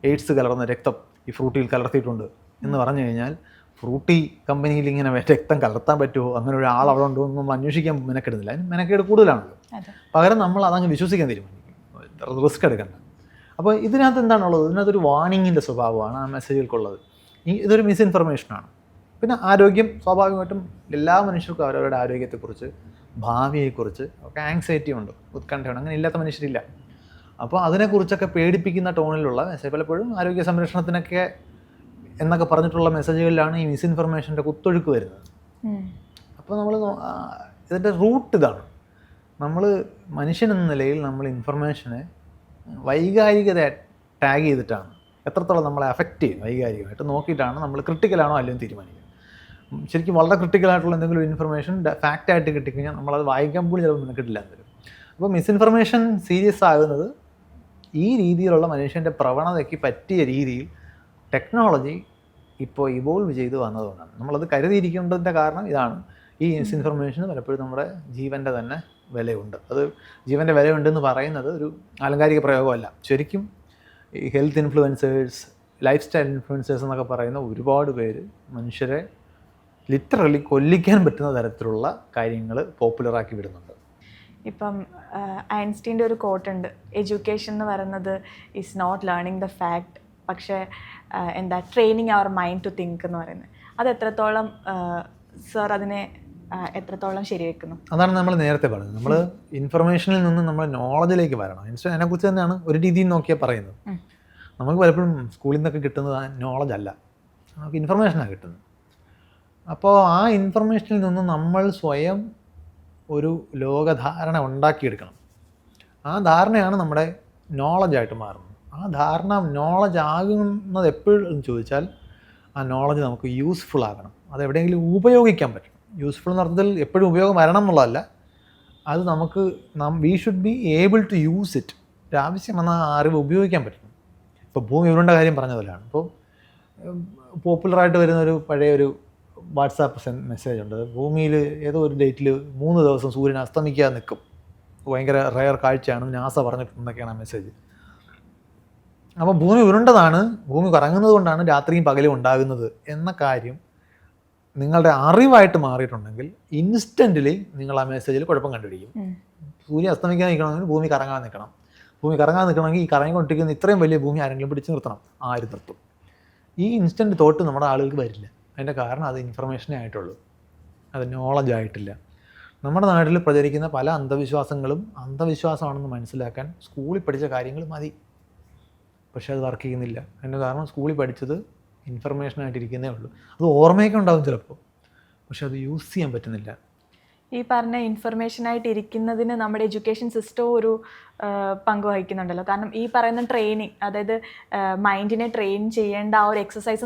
എയ്ഡ്സ് കലർന്ന രക്തം ഈ ഫ്രൂട്ടിയിൽ കലർത്തിയിട്ടുണ്ട് എന്ന് പറഞ്ഞു കഴിഞ്ഞാൽ ഫ്രൂട്ടി കമ്പനിയിൽ ഇങ്ങനെ രക്തം കലർത്താൻ പറ്റുമോ, അങ്ങനെ ഒരാൾ അവിടെ ഉണ്ടോ എന്ന് നമ്മൾ അന്വേഷിക്കാൻ മെനക്കെടുന്നില്ല. അതിന് മെനക്കേട് കൂടുതലാണല്ലോ. പകരം നമ്മൾ അതങ്ങ് വിശ്വസിക്കാൻ തീരുമാനിക്കും, റിസ്ക് എടുക്കണ്ട. അപ്പോൾ ഇതിനകത്ത് എന്താണുള്ളത്, ഇതിനകത്തൊരു വാർണിങ്ങിൻ്റെ സ്വഭാവമാണ് ആ മെസ്സേജുകൾക്കുള്ളത്. ഇതൊരു മിസ്ഇൻഫർമേഷനാണ്. പിന്നെ ആരോഗ്യം, സ്വാഭാവികമായിട്ടും എല്ലാ മനുഷ്യർക്കും അവരവരുടെ ആരോഗ്യത്തെക്കുറിച്ച് ഭാവിയെക്കുറിച്ച് ഒക്കെ ആങ്സൈറ്റി ഉണ്ട്, ഉത്കണ്ഠയുണ്ട്. അങ്ങനെ ഇല്ലാത്ത മനുഷ്യരില്ല. അപ്പോൾ അതിനെക്കുറിച്ചൊക്കെ പേടിപ്പിക്കുന്ന ടോണിലുള്ള മെസ്സേജ് പലപ്പോഴും ആരോഗ്യ സംരക്ഷണത്തിനൊക്കെ എന്നൊക്കെ പറഞ്ഞിട്ടുള്ള മെസ്സേജുകളിലാണ് ഈ മിസ്ഇൻഫർമേഷൻ്റെ കുത്തൊഴുക്ക് വരുന്നത്. അപ്പോൾ നമ്മൾ ഇതിൻ്റെ റൂട്ട് ഇതാണ്. നമ്മൾ മനുഷ്യനെന്ന നിലയിൽ നമ്മൾ ഇൻഫർമേഷനെ വൈകാരികത ടാഗ് ചെയ്തിട്ടാണ് എത്രത്തോളം നമ്മളെ അഫക്റ്റ് ചെയ്യും വൈകാരികമായിട്ട് നോക്കിയിട്ടാണ് നമ്മൾ ക്രിട്ടിക്കലാണോ അല്ലെന്ന് തീരുമാനിക്കുന്നത്. ശരിക്കും വളരെ ക്രിട്ടിക്കലായിട്ടുള്ള എന്തെങ്കിലും ഇൻഫർമേഷൻ ഫാക്റ്റായിട്ട് കിട്ടിക്കഴിഞ്ഞാൽ നമ്മളത് വായിക്കാൻ പോലും ചിലപ്പോൾ നിനക്കിട്ടില്ല എന്ന് വരും. അപ്പോൾ മിസ്ഇൻഫർമേഷൻ സീരിയസ് ആകുന്നത് ഈ രീതിയിലുള്ള മനുഷ്യൻ്റെ പ്രവണതയ്ക്ക് പറ്റിയ രീതിയിൽ ടെക്നോളജി ഇപ്പോൾ ഇവോൾവ് ചെയ്ത് വന്നതുകൊണ്ടാണ്. നമ്മളത് കരുതിയിരിക്കേണ്ടതിൻ്റെ കാരണം ഇതാണ്. ഈ മിസ്ഇൻഫർമേഷന് പലപ്പോഴും നമ്മുടെ ജീവൻ്റെ തന്നെ വിലയുണ്ട്. അത് ജീവൻ്റെ വിലയുണ്ടെന്ന് പറയുന്നത് ഒരു ആലങ്കാരിക പ്രയോഗമല്ല. ശരിക്കും ഈ health influencers, life style influencers എന്നൊക്കെ പറയുന്ന ഒരുപാട് പേര് മനുഷ്യരെ ലിറ്ററലി കൊല്ലിക്കാൻ പറ്റുന്ന തരത്തിലുള്ള കാര്യങ്ങൾ പോപ്പുലറാക്കി വിടുന്നുണ്ട്. ഇപ്പം ഐൻസ്റ്റീൻ്റെ ഒരു കോട്ടുണ്ട്, എഡ്യൂക്കേഷൻ എന്ന് പറയുന്നത് is not learning the fact, പക്ഷേ training our mind to think എന്ന് പറയുന്നത്. അത് എത്രത്തോളം സർ അതിനെ എത്രത്തോളം ശരിവെക്കുന്നു? അതാണ് നമ്മൾ നേരത്തെ പറഞ്ഞത്. നമ്മൾ ഇൻഫർമേഷനിൽ നിന്ന് നമ്മൾ നോളജിലേക്ക് വരണം. അതിനെക്കുറിച്ച് തന്നെയാണ് ഒരു രീതിയിൽ നോക്കിയാൽ പറയുന്നത്. നമുക്ക് പലപ്പോഴും സ്കൂളിൽ നിന്നൊക്കെ കിട്ടുന്നത് നോളജ് അല്ല, നമുക്ക് ഇൻഫർമേഷനാണ് കിട്ടുന്നത്. അപ്പോൾ ആ ഇൻഫർമേഷനിൽ നിന്ന് നമ്മൾ സ്വയം ഒരു ലോകധാരണ ഉണ്ടാക്കിയെടുക്കണം. ആ ധാരണയാണ് നമ്മുടെ നോളജായിട്ട് മാറുന്നത്. ആ ധാരണ നോളജ് ആകുന്നത് എപ്പോഴും ചോദിച്ചാൽ ആ നോളജ് നമുക്ക് യൂസ്ഫുൾ ആകണം, അത് എവിടെയെങ്കിലും ഉപയോഗിക്കാൻ പറ്റണം. യൂസ്ഫുൾ എന്ന അർത്ഥത്തിൽ എപ്പോഴും ഉപയോഗം വരണം എന്നുള്ളതല്ല, അത് നമുക്ക് we should be able to use it. ഒരാവശ്യം വന്നാൽ ആ അറിവ് ഉപയോഗിക്കാൻ പറ്റണം. ഇപ്പോൾ ഭൂമി ഉരുണ്ട കാര്യം പറഞ്ഞതിലാണ്. ഇപ്പോൾ പോപ്പുലറായിട്ട് വരുന്ന ഒരു പഴയ ഒരു വാട്സാപ്പ് മെസ്സേജ് ഉണ്ട്. ഭൂമിയിൽ ഏതോ ഒരു ഡേറ്റിൽ 3 ദിവസം സൂര്യൻ അസ്തമിക്കാതെ നിൽക്കും, ഭയങ്കര റെയർ കാഴ്ചയാണ്, നാസ പറഞ്ഞിട്ടുണ്ടെന്നൊക്കെയാണ് ആ മെസ്സേജ്. അപ്പോൾ ഭൂമി ഉരുണ്ടതാണ്, ഭൂമി കറങ്ങുന്നത് കൊണ്ടാണ് രാത്രിയും പകലും ഉണ്ടാകുന്നത് എന്ന കാര്യം നിങ്ങളുടെ അറിവായിട്ട് മാറിയിട്ടുണ്ടെങ്കിൽ ഇൻസ്റ്റൻ്റ്ലി നിങ്ങൾ ആ മെസ്സേജിൽ കുഴപ്പം കണ്ടുപിടിക്കും. സൂര്യൻ അസ്തമിക്കാൻ നിൽക്കണമെങ്കിൽ ഭൂമി കറങ്ങാൻ നിൽക്കണം. ഭൂമി കറങ്ങാൻ നിൽക്കണമെങ്കിൽ ഈ കറങ്ങിക്കൊണ്ടിരിക്കുന്ന ഇത്രയും വലിയ ഭൂമി ആരെങ്കിലും പിടിച്ച് നിർത്തണം. ആര് നിർത്തും? ഈ ഇൻസ്റ്റൻറ്റ് തോട്ട് നമ്മുടെ ആളുകൾക്ക് വരില്ല. അതിൻ്റെ കാരണം അത് ഇൻഫർമേഷനേ ആയിട്ടുള്ളൂ, അത് നോളജ് ആയിട്ടില്ല. നമ്മുടെ നാട്ടിൽ പ്രചരിക്കുന്ന പല അന്ധവിശ്വാസങ്ങളും അന്ധവിശ്വാസമാണെന്ന് മനസ്സിലാക്കാൻ സ്കൂളിൽ പഠിച്ച കാര്യങ്ങൾ മതി. പക്ഷേ അത് വർക്ക് ചെയ്യുന്നില്ല. അതിൻ്റെ കാരണം സ്കൂളിൽ പഠിച്ചത് ഇൻഫർമേഷനായിട്ടിരിക്കുന്നേ ഉള്ളൂ. അത് ഓർമ്മയൊക്കെ ഉണ്ടാകും ചിലപ്പോൾ, പക്ഷെ അത് യൂസ് ചെയ്യാൻ പറ്റുന്നില്ല. ഈ പറഞ്ഞ ഇൻഫർമേഷനായിട്ട് ഇരിക്കുന്നതിന് നമ്മുടെ എഡ്യൂക്കേഷൻ സിസ്റ്റവും ഒരു പങ്ക് വഹിക്കുന്നുണ്ടല്ലോ. കാരണം ഈ പറയുന്ന ട്രെയിനിങ്, അതായത് മൈൻഡിനെ ട്രെയിൻ ചെയ്യേണ്ട ആ ഒരു എക്സസൈസ്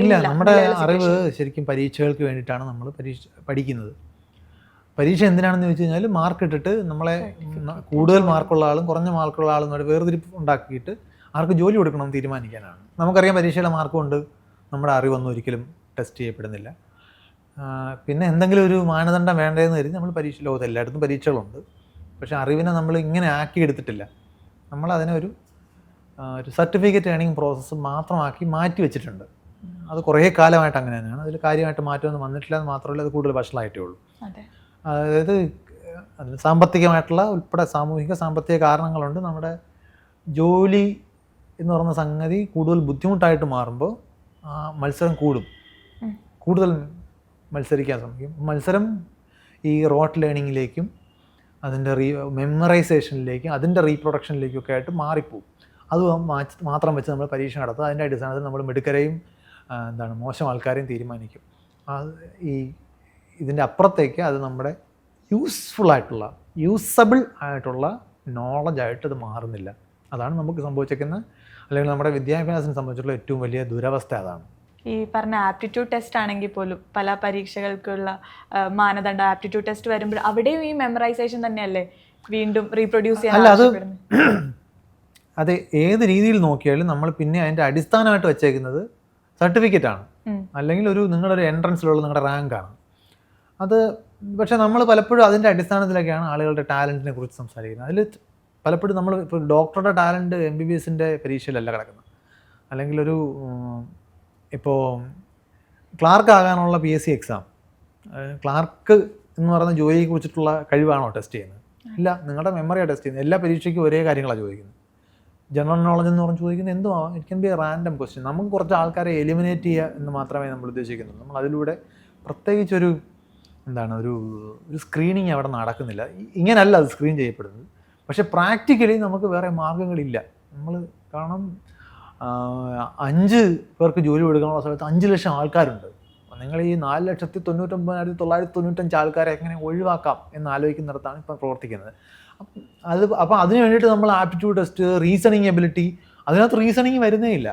ഇല്ല. നമ്മുടെ അറിവ് ശരിക്കും പരീക്ഷകൾക്ക് വേണ്ടിയിട്ടാണ് നമ്മൾ പഠിക്കുന്നത്. പരീക്ഷ എന്തിനാണെന്ന് ചോദിച്ചു കഴിഞ്ഞാൽ മാർക്ക് ഇട്ടിട്ട് നമ്മളെ കൂടുതൽ മാർക്കുള്ള ആളും കുറഞ്ഞ മാർക്കുള്ള ആളും വേർതിരിപ്പ് ഉണ്ടാക്കിയിട്ട് ആർക്ക് ജോലി കൊടുക്കണം തീരുമാനിക്കാനാണ്. നമുക്കറിയാം പരീക്ഷയുടെ മാർക്ക് കൊണ്ട് നമ്മുടെ അറിവൊന്നും ഒരിക്കലും ടെസ്റ്റ് ചെയ്യപ്പെടുന്നില്ല. പിന്നെ എന്തെങ്കിലും ഒരു മാനദണ്ഡം വേണ്ടതെന്ന് കരുതി നമ്മൾ ലോകത്ത് എല്ലായിടത്തും പരീക്ഷകളുണ്ട്. പക്ഷേ അറിവിനെ നമ്മൾ ഇങ്ങനെ ആക്കി എടുത്തിട്ടില്ല. നമ്മളതിനെ ഒരു സർട്ടിഫിക്കറ്റ് ഏണിംഗ് പ്രോസസ്സ് മാത്രമാക്കി മാറ്റി വെച്ചിട്ടുണ്ട്. അത് കുറേ കാലമായിട്ട് അങ്ങനെ തന്നെയാണ്. അതിൽ കാര്യമായിട്ട് മാറ്റമൊന്നും വന്നിട്ടില്ല എന്ന് മാത്രമല്ല, അത് കൂടുതൽ വഷളായിട്ടേ ഉള്ളൂ. അതായത് അതിന് സാമ്പത്തികമായിട്ടുള്ള ഉൾപ്പെടെ സാമ്പത്തിക കാരണങ്ങളുണ്ട്. നമ്മുടെ ജോലി എന്ന് പറയുന്ന സംഗതി കൂടുതൽ ബുദ്ധിമുട്ടായിട്ട് മാറുമ്പോൾ മത്സരം കൂടും, കൂടുതൽ മത്സരിക്കാൻ ശ്രമിക്കും. മത്സരം ഈ റോട്ട് ലേണിങ്ങിലേക്കും അതിൻ്റെ മെമ്മറൈസേഷനിലേക്കും അതിൻ്റെ റീപ്രൊഡക്ഷനിലേക്കും ഒക്കെ ആയിട്ട് മാറിപ്പോവും. അത് മാത്രം വെച്ച് നമ്മൾ പരീക്ഷ നടത്തുക. അതിൻ്റെ അടിസ്ഥാനത്തിൽ നമ്മൾ മിടുക്കരെയും മോശം ആൾക്കാരെയും തീരുമാനിക്കും. ഇതിൻ്റെ അപ്പുറത്തേക്ക് അത് നമ്മുടെ യൂസബിൾ ആയിട്ടുള്ള നോളജായിട്ട് അത് മാറുന്നില്ല. അതാണ് നമുക്ക് സംഭവിച്ചിരിക്കുന്ന, അല്ലെങ്കിൽ നമ്മുടെ വിദ്യാഭ്യാസത്തിന് സംബന്ധിച്ചിട്ടുള്ള ഏറ്റവും വലിയ ദുരവസ്ഥ അതാണ്. ഈ പറഞ്ഞ ആപ്റ്റിറ്റ്യൂഡ് ടെസ്റ്റ് ആണെങ്കിൽ പോലും പല പരീക്ഷകൾക്കുള്ള മാനദണ്ഡം ആപ്റ്റിറ്റ്യൂഡ് ടെസ്റ്റ് വരുമ്പോൾ അവിടെയും ഈ മെമ്മറൈസേഷൻ തന്നെയല്ലേ വീണ്ടും റീപ്രൊഡ്യൂസ് ചെയ്യാൻ? അത് ഏത് രീതിയിൽ നോക്കിയാലും നമ്മൾ പിന്നെ അതിൻ്റെ അടിസ്ഥാനമായിട്ട് വെച്ചേക്കുന്നത് സർട്ടിഫിക്കറ്റാണ്, അല്ലെങ്കിൽ നിങ്ങളുടെ ഒരു എൻട്രൻസിലുള്ള നിങ്ങളുടെ റാങ്കാണ്. അത് പക്ഷേ നമ്മൾ പലപ്പോഴും അതിൻ്റെ അടിസ്ഥാനത്തിലൊക്കെയാണ് ആളുകളുടെ ടാലൻറ്റിനെ കുറിച്ച് സംസാരിക്കുന്നത്. അതിൽ പലപ്പോഴും നമ്മൾ ഇപ്പോൾ ഡോക്ടറുടെ ടാലൻറ്റ് MBBSൻ്റെ പരീക്ഷയിലല്ല കിടക്കുന്നത്. അല്ലെങ്കിൽ ഇപ്പോൾ ക്ലാർക്ക് ആകാനുള്ള PSC എക്സാം, ക്ലാർക്ക് എന്ന് പറയുന്ന ജോലിയെ കുറിച്ചിട്ടുള്ള കഴിവാണോ ടെസ്റ്റ് ചെയ്യുന്നത്? ഇല്ല, നിങ്ങളുടെ മെമ്മറിയാണ് ടെസ്റ്റ് ചെയ്യുന്നത്. എല്ലാ പരീക്ഷയ്ക്കും ഒരേ കാര്യങ്ങളാണ് ചോദിക്കുന്നത്. ജനറൽ നോളജ് എന്ന് പറഞ്ഞ് ചോദിക്കുന്നത് എന്തുവാ, it can be A random question. നമുക്ക് കുറച്ച് ആൾക്കാരെ എലിമിനേറ്റ് ചെയ്യുക എന്ന് മാത്രമേ നമ്മൾ ഉദ്ദേശിക്കുന്നുള്ളൂ. നമ്മൾ അതിലൂടെ പ്രത്യേകിച്ചൊരു ഒരു സ്ക്രീനിങ് അവിടെ നടക്കുന്നില്ല. ഇങ്ങനെയല്ല അത് സ്ക്രീൻ ചെയ്യപ്പെടുന്നത്. പക്ഷേ പ്രാക്ടിക്കലി നമുക്ക് വേറെ മാർഗ്ഗങ്ങളില്ല. നമ്മൾ കാരണം 5 പേർക്ക് ജോലി കൊടുക്കാനുള്ള സ്ഥലത്ത് 5 ലക്ഷം ആൾക്കാരുണ്ട്. നിങ്ങൾ ഈ 4,99,995 ആൾക്കാരെ എങ്ങനെ ഒഴിവാക്കാം എന്ന് ആലോചിക്കുന്നിടത്താണ് ഇപ്പം പ്രവർത്തിക്കുന്നത്. അപ്പോൾ അതിന് വേണ്ടിയിട്ട് നമ്മൾ ആപ്റ്റിറ്റ്യൂഡ് ടെസ്റ്റ്, റീസണിങ് എബിലിറ്റി, അതിനകത്ത് റീസണിങ് വരുന്നേ ഇല്ല.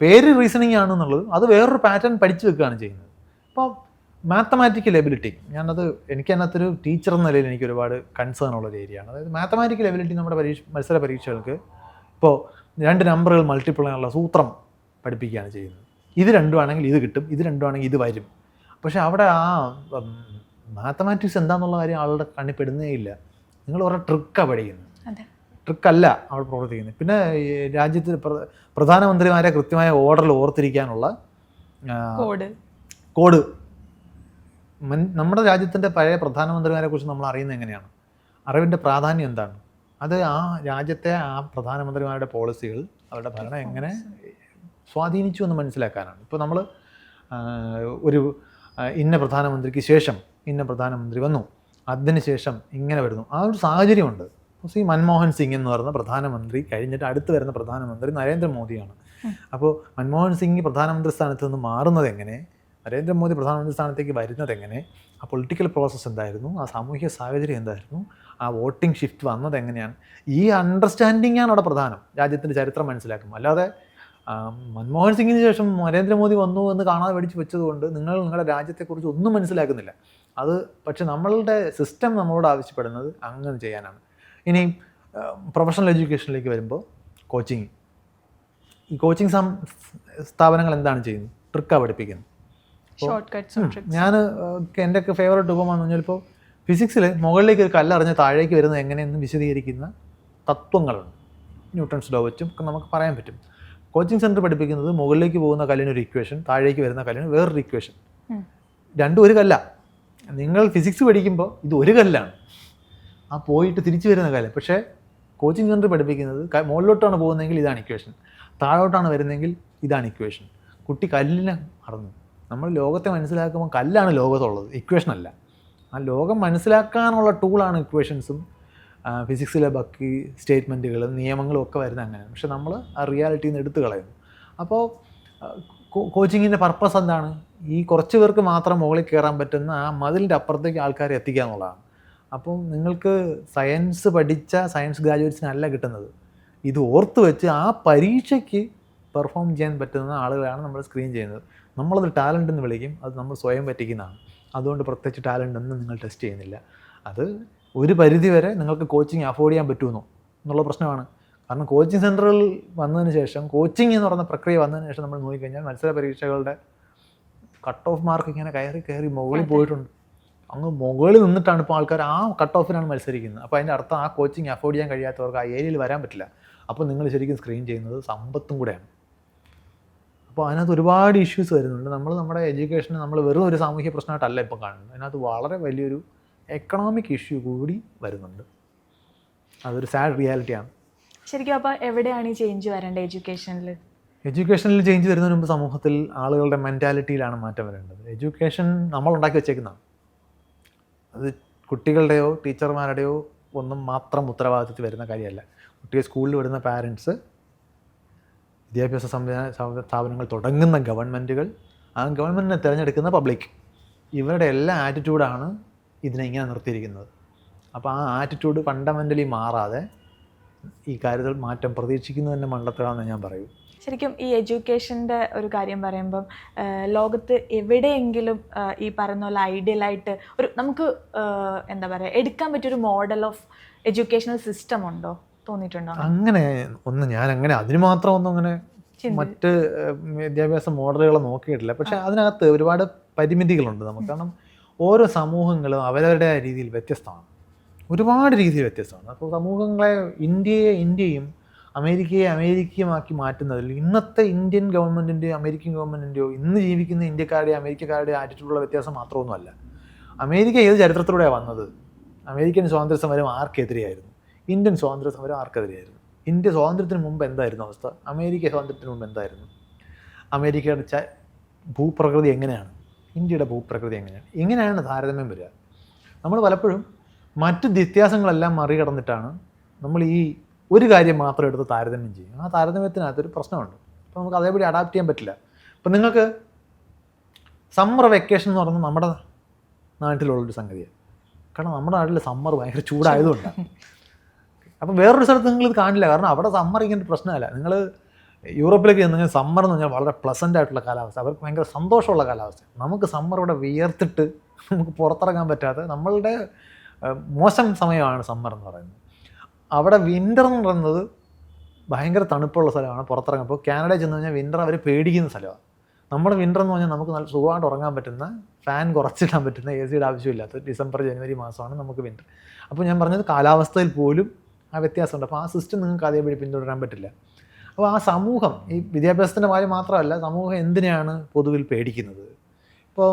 പേര് റീസണിങ് ആണെന്നുള്ളത് അത് വേറൊരു പാറ്റേൺ പഠിച്ചു വെക്കുകയാണ് ചെയ്യുന്നത്. അപ്പോൾ മാത്തമാറ്റിക്കൽ എബിലിറ്റി, എനിക്കതിനകത്തൊരു ടീച്ചർ എന്ന നിലയിൽ എനിക്ക് ഒരുപാട് കൺസേൺ ഉള്ളൊരു ഏരിയയാണ്. അതായത് മാത്തമാറ്റിക്കൽ എബിലിറ്റി നമ്മുടെ മത്സര പരീക്ഷകൾക്ക് ഇപ്പോൾ 2 നമ്പറുകൾ മൾട്ടിപ്പിൾ ചെയ്യാനുള്ള സൂത്രം പഠിപ്പിക്കുകയാണ് ചെയ്യുന്നത്. ഇത് രണ്ടുമാണെങ്കിൽ ഇത് കിട്ടും, ഇത് രണ്ടുമാണെങ്കിൽ ഇത് വരും. പക്ഷേ അവിടെ ആ മാത്തമാറ്റിക്സ് എന്താണെന്നുള്ള കാര്യം ആളുടെ കണ്ണിപ്പെടുന്നേ ഇല്ല. നിങ്ങൾ കുറേ ട്രിക്കാണ് പഠിക്കുന്നത്, ട്രിക്കല്ല അവിടെ പ്രവർത്തിക്കുന്നത്. പിന്നെ രാജ്യത്തിൽ പ്രധാനമന്ത്രിമാരെ കൃത്യമായ ഓർഡറിൽ ഓർത്തിരിക്കാനുള്ള കോഡ്. നമ്മുടെ രാജ്യത്തിൻ്റെ പഴയ പ്രധാനമന്ത്രിമാരെ കുറിച്ച് നമ്മൾ അറിയുന്നത് എങ്ങനെയാണ്? അറിവിൻ്റെ പ്രാധാന്യം എന്താണ്? അത് ആ രാജ്യത്തെ ആ പ്രധാനമന്ത്രിമാരുടെ പോളിസികൾ, അവരുടെ ഭരണം എങ്ങനെ സ്വാധീനിച്ചു എന്ന് മനസ്സിലാക്കാനാണ്. ഇപ്പോൾ നമ്മൾ ഇന്ന പ്രധാനമന്ത്രിക്ക് ശേഷം ഇന്ന പ്രധാനമന്ത്രി വന്നു, അതിനുശേഷം ഇങ്ങനെ വരുന്നു, ആ ഒരു സാഹചര്യമുണ്ട്. മൻമോഹൻ സിംഗ് എന്ന് പറയുന്ന പ്രധാനമന്ത്രി കഴിഞ്ഞിട്ട് അടുത്ത് വരുന്ന പ്രധാനമന്ത്രി നരേന്ദ്രമോദിയാണ്. അപ്പോൾ മൻമോഹൻ സിംഗ് പ്രധാനമന്ത്രി സ്ഥാനത്ത് നിന്ന് മാറുന്നത് എങ്ങനെ, നരേന്ദ്രമോദി പ്രധാനമന്ത്രി സ്ഥാനത്തേക്ക് വരുന്നത് എങ്ങനെ, ആ പൊളിറ്റിക്കൽ പ്രോസസ്സ് എന്തായിരുന്നു, ആ സാമൂഹിക സാഹചര്യം എന്തായിരുന്നു, ആ വോട്ടിംഗ് ഷിഫ്റ്റ് വന്നത് എങ്ങനെയാണ്, ഈ അണ്ടർസ്റ്റാൻഡിങ്ങാണ് അവിടെ പ്രധാനം. രാജ്യത്തിൻ്റെ ചരിത്രം മനസ്സിലാക്കും. അല്ലാതെ മൻമോഹൻ സിംഗിന് ശേഷം നരേന്ദ്രമോദി വന്നു എന്ന് കാണാതെ പഠിച്ച് വെച്ചതുകൊണ്ട് നിങ്ങളുടെ രാജ്യത്തെക്കുറിച്ച് ഒന്നും മനസ്സിലാക്കുന്നില്ല. അത് പക്ഷെ നമ്മളുടെ സിസ്റ്റം നമ്മളോട് ആവശ്യപ്പെടുന്നത് അങ്ങനെ ചെയ്യാനാണ്. ഇനി പ്രൊഫഷണൽ എഡ്യൂക്കേഷനിലേക്ക് വരുമ്പോൾ കോച്ചിങ്. ഈ കോച്ചിങ് സ്ഥാപനങ്ങൾ എന്താണ് ചെയ്യുന്നത്? ട്രിക്കാണ് പഠിപ്പിക്കുന്നത്. ഷോർട്ട് കട്ട്സും ട്രിക്സ്. ഞാൻ എൻ്റെയൊക്കെ ഫേവറേറ്റ് ഉപമാന്ന് പറഞ്ഞാൽ ഇപ്പോൾ ഫിസിക്സിൽ മുകളിലേക്ക് ഒരു കല്ലറിഞ്ഞ് താഴേക്ക് വരുന്നത് എങ്ങനെയെന്ന് വിശദീകരിക്കുന്ന തത്വങ്ങളുണ്ട്. ന്യൂട്ടൺസ് ലോ വെച്ചും ഒക്കെ നമുക്ക് പറയാൻ പറ്റും. കോച്ചിങ് സെൻറ്റർ പഠിപ്പിക്കുന്നത് മുകളിലേക്ക് പോകുന്ന കല്ലിനൊരു ഇക്വേഷൻ, താഴേക്ക് വരുന്ന കല്ലിന് വേറൊരു ഇക്വേഷൻ. രണ്ടും ഒരു കല്ല. നിങ്ങൾ ഫിസിക്സ് പഠിക്കുമ്പോൾ ഇത് ഒരു കല്ലാണ്, ആ പോയിട്ട് തിരിച്ചു വരുന്ന കല്ല്. പക്ഷേ കോച്ചിങ് സെൻറ്റർ പഠിപ്പിക്കുന്നത് മുകളിലോട്ടാണ് പോകുന്നതെങ്കിൽ ഇതാണ് ഇക്വേഷൻ, താഴോട്ടാണ് വരുന്നതെങ്കിൽ ഇതാണ് ഇക്വേഷൻ. കുട്ടി കല്ലിനെ മറന്നു. നമ്മൾ ലോകത്തെ മനസ്സിലാക്കുമ്പോൾ കല്ലാണ് ലോകത്തുള്ളത്, ഇക്വേഷൻ അല്ല. ആ ലോകം മനസ്സിലാക്കാനുള്ള ടൂളാണ് ഇക്വേഷൻസും ഫിസിക്സിലെ ബാക്കി സ്റ്റേറ്റ്മെൻറ്റുകളും നിയമങ്ങളും ഒക്കെ വരുന്നത് അങ്ങനെ. പക്ഷെ നമ്മൾ ആ റിയാലിറ്റിയിൽ നിന്ന് എടുത്തു കളയുന്നു. അപ്പോൾ കോച്ചിങ്ങിൻ്റെ പർപ്പസ് എന്താണ്? ഈ കുറച്ച് പേർക്ക് മാത്രം മുകളിൽ കയറാൻ പറ്റുന്ന ആ മതിലിൻ്റെ അപ്പുറത്തേക്ക് ആൾക്കാരെ എത്തിക്കുക എന്നുള്ളതാണ്. അപ്പം നിങ്ങൾക്ക് സയൻസ് പഠിച്ച സയൻസ് ഗ്രാജുവേറ്റ്സിനല്ല കിട്ടുന്നത്. ഇത് ഓർത്ത് വെച്ച് ആ പരീക്ഷയ്ക്ക് പെർഫോം ചെയ്യാൻ പറ്റുന്ന ആളുകളാണ് നമ്മൾ സ്ക്രീൻ ചെയ്യുന്നത്. നമ്മളത് ടാലൻ്റ് എന്ന് വിളിക്കും, അത് നമ്മൾ സ്വയം പറ്റിക്കുന്നതാണ്. അതുകൊണ്ട് പ്രത്യേകിച്ച് ടാലൻ്റ് ഒന്നും നിങ്ങൾ ടെസ്റ്റ് ചെയ്യുന്നില്ല. അത് ഒരു പരിധി വരെ നിങ്ങൾക്ക് കോച്ചിങ് അഫോർഡ് ചെയ്യാൻ പറ്റുമോ എന്നുള്ള പ്രശ്നമാണ്. കാരണം കോച്ചിങ് സെൻറ്ററുകൾ വന്നതിന് ശേഷം, കോച്ചിങ് എന്ന് പറയുന്ന പ്രക്രിയ വന്നതിന് ശേഷം നമ്മൾ നോക്കിക്കഴിഞ്ഞാൽ മത്സര പരീക്ഷകളുടെ കട്ട് ഓഫ് മാർക്ക് ഇങ്ങനെ കയറി മുകളിൽ പോയിട്ടുണ്ട്. അങ്ങ് മുകളിൽ നിന്നിട്ടാണ് ഇപ്പോൾ ആൾക്കാർ ആ കട്ട് ഓഫിനാണ് മത്സരിക്കുന്നത്. അപ്പോൾ അതിൻ്റെ അർത്ഥം ആ കോച്ചിങ് അഫോർഡ് ചെയ്യാൻ കഴിയാത്തവർക്ക് ആ ഏരിയയിൽ വരാൻ പറ്റില്ല. അപ്പോൾ നിങ്ങൾ ശരിക്കും സ്ക്രീൻ ചെയ്യുന്നത് സമ്പത്തും കൂടെയാണ്. അപ്പോൾ അതിനകത്ത് ഒരുപാട് ഇഷ്യൂസ് വരുന്നുണ്ട്. നമ്മുടെ എഡ്യൂക്കേഷന് നമ്മൾ വെറും ഒരു സാമൂഹ്യ പ്രശ്നമായിട്ടല്ല ഇപ്പോൾ കാണുന്നത്. അതിനകത്ത് വളരെ വലിയൊരു എക്കണോമിക് ഇഷ്യൂ കൂടി വരുന്നുണ്ട്. അതൊരു സാഡ് റിയാലിറ്റിയാണ്. ശരിക്കും അപ്പോൾ എവിടെയാണ് ഈ ചേഞ്ച് വരേണ്ടത് എഡ്യൂക്കേഷനിൽ? എഡ്യൂക്കേഷനിൽ ചേഞ്ച് വരുന്നതിന് മുമ്പ് സമൂഹത്തിൽ ആളുകളുടെ മെൻറ്റാലിറ്റിയിലാണ് മാറ്റം വരേണ്ടത്. എഡ്യൂക്കേഷൻ നമ്മൾ ഉണ്ടാക്കി വെച്ചേക്കുന്നതാണ്. അത് കുട്ടികളുടെയോ ടീച്ചർമാരുടെയോ ഒന്നും മാത്രം ഉത്തരവാദിത്തത്തിൽ വരുന്ന കാര്യമല്ല. കുട്ടിയെ സ്കൂളിൽ വിടുന്ന പാരൻസ്, വിദ്യാഭ്യാസ സ്ഥാപനങ്ങൾ തുടങ്ങുന്ന ഗവൺമെൻറ്റുകൾ, ആ ഗവൺമെൻറ്റിനെ തിരഞ്ഞെടുക്കുന്ന പബ്ലിക്, ഇവരുടെ എല്ലാ ആറ്റിറ്റ്യൂഡാണ് ഇതിനെ ഇങ്ങനെ നിർത്തിയിരിക്കുന്നത്. അപ്പോൾ ആ ആറ്റിറ്റ്യൂഡ് ഫണ്ടമെൻ്റലി മാറാതെ ഈ കാര്യത്തിൽ മാറ്റം പ്രതീക്ഷിക്കുന്നത് തന്നെ മണ്ടത്തരാണെന്ന് ഞാൻ പറയൂ. ശരിക്കും ഈ എഡ്യൂക്കേഷൻ്റെ ഒരു കാര്യം പറയുമ്പം ലോകത്ത് എവിടെയെങ്കിലും ഈ പറയുന്ന പോലെ ഐഡിയലായിട്ട് ഒരു നമുക്ക് എന്താ പറയുക എടുക്കാൻ പറ്റിയൊരു മോഡൽ ഓഫ് എഡ്യൂക്കേഷണൽ സിസ്റ്റം ഉണ്ടോ, തോന്നിയിട്ടുണ്ടോ? അങ്ങനെ ഒന്നും ഞാൻ അങ്ങനെ അതിന് മാത്രം ഒന്നും അങ്ങനെ മറ്റ് വിദ്യാഭ്യാസ മോഡലുകൾ നോക്കിയിട്ടില്ല. പക്ഷേ അതിനകത്ത് ഒരുപാട് പരിമിതികളുണ്ട് നമുക്ക്. കാരണം ഓരോ സമൂഹങ്ങളും അവരവരുടെ രീതിയിൽ വ്യത്യസ്തമാണ്, ഒരുപാട് രീതിയിൽ വ്യത്യസ്തമാണ്. അപ്പോൾ സമൂഹങ്ങളെ ഇന്ത്യയും അമേരിക്കയുമാക്കി മാറ്റുന്നതിൽ ഇന്നത്തെ ഇന്ത്യൻ ഗവൺമെൻറ്റിൻ്റെയോ അമേരിക്കൻ ഗവൺമെൻറ്റിൻ്റെയോ ഇന്ന് ജീവിക്കുന്ന ഇന്ത്യക്കാരുടെയും അമേരിക്കക്കാരുടെയും ആറ്റിറ്റ്യൂഡുള്ള വ്യത്യാസം മാത്രമൊന്നുമല്ല. അമേരിക്ക ഏത് ചരിത്രത്തിലൂടെയാണ് വന്നത്? അമേരിക്കൻ സ്വാതന്ത്ര്യ സമരം ആർക്കെതിരെയായിരുന്നു? ഇന്ത്യൻ സ്വാതന്ത്ര്യ സമരം ആർക്കെതിരെയായിരുന്നു? ഇന്ത്യ സ്വാതന്ത്ര്യത്തിന് മുമ്പ് എന്തായിരുന്നു അവസ്ഥ? അമേരിക്ക സ്വാതന്ത്ര്യത്തിന് മുമ്പ് എന്തായിരുന്നു? അമേരിക്കയുടെ ഭൂപ്രകൃതി എങ്ങനെയാണ്? ഇന്ത്യയുടെ ഭൂപ്രകൃതി എങ്ങനെയാണ്? ഇങ്ങനെയാണ് താരതമ്യം വരിക. നമ്മൾ പലപ്പോഴും മറ്റ് വ്യത്യാസങ്ങളെല്ലാം മറികടന്നിട്ടാണ് നമ്മൾ ഈ ഒരു കാര്യം മാത്രം എടുത്ത് താരതമ്യം ചെയ്യും. ആ താരതമ്യത്തിനകത്തൊരു പ്രശ്നമുണ്ട്. അപ്പോൾ നമുക്ക് അതേപടി അഡാപ്റ്റ് ചെയ്യാൻ പറ്റില്ല. ഇപ്പം നിങ്ങൾക്ക് സമ്മർ വെക്കേഷൻ എന്ന് പറയുന്നത് നമ്മുടെ നാട്ടിലുള്ളൊരു സംഗതിയാണ്. കാരണം നമ്മുടെ നാട്ടിൽ സമ്മർ ഭയങ്കര ചൂടായതുകൊണ്ടാണ്. അപ്പം വേറൊരു സ്ഥലത്ത് നിങ്ങളിത് കാണില്ല. കാരണം അവിടെ സമ്മർ ഇങ്ങനൊരു പ്രശ്നമല്ല. നിങ്ങൾ യൂറോപ്പിലേക്ക് ചെന്ന് സമ്മർ എന്ന് പറഞ്ഞാൽ വളരെ പ്ലസൻ്റ് ആയിട്ടുള്ള കാലാവസ്ഥ, അവർക്ക് ഭയങ്കര സന്തോഷമുള്ള കാലാവസ്ഥ. നമുക്ക് സമ്മർ ഇവിടെ വിയർത്തിട്ട് നമുക്ക് പുറത്തിറങ്ങാൻ പറ്റാത്ത നമ്മളുടെ മോശം സമയമാണ് സമ്മർ എന്ന് പറയുന്നത്. അവിടെ വിൻ്റർ എന്ന് പറയുന്നത് ഭയങ്കര തണുപ്പുള്ള സ്ഥലമാണ്, പുറത്തിറങ്ങും. അപ്പോൾ കാനഡയിൽ ചെന്ന് കഴിഞ്ഞാൽ വിൻ്റർ അവർ പേടിക്കുന്ന സ്ഥലമാണ്. നമ്മുടെ വിൻ്റർ എന്ന് പറഞ്ഞാൽ നമുക്ക് നല്ല സുഖമായിട്ട് ഉറങ്ങാൻ പറ്റുന്ന, ഫാൻ കുറച്ചിടാൻ പറ്റുന്ന, എ സിയുടെ ആവശ്യമില്ലാത്ത ഡിസംബർ ജനുവരി മാസമാണ് നമുക്ക് വിൻ്റർ. അപ്പോൾ ഞാൻ പറഞ്ഞത് കാലാവസ്ഥയിൽ പോലും ആ വ്യത്യാസമുണ്ട്. അപ്പോൾ ആ സിസ്റ്റം നിങ്ങൾക്ക് അതേപടി പിന്തുടരാൻ പറ്റില്ല. അപ്പോൾ ആ സമൂഹം, ഈ വിദ്യാഭ്യാസത്തിൻ്റെ കാര്യം മാത്രമല്ല, സമൂഹം എന്തിനാണ് പൊതുവിൽ പേടിക്കുന്നത്? ഇപ്പോൾ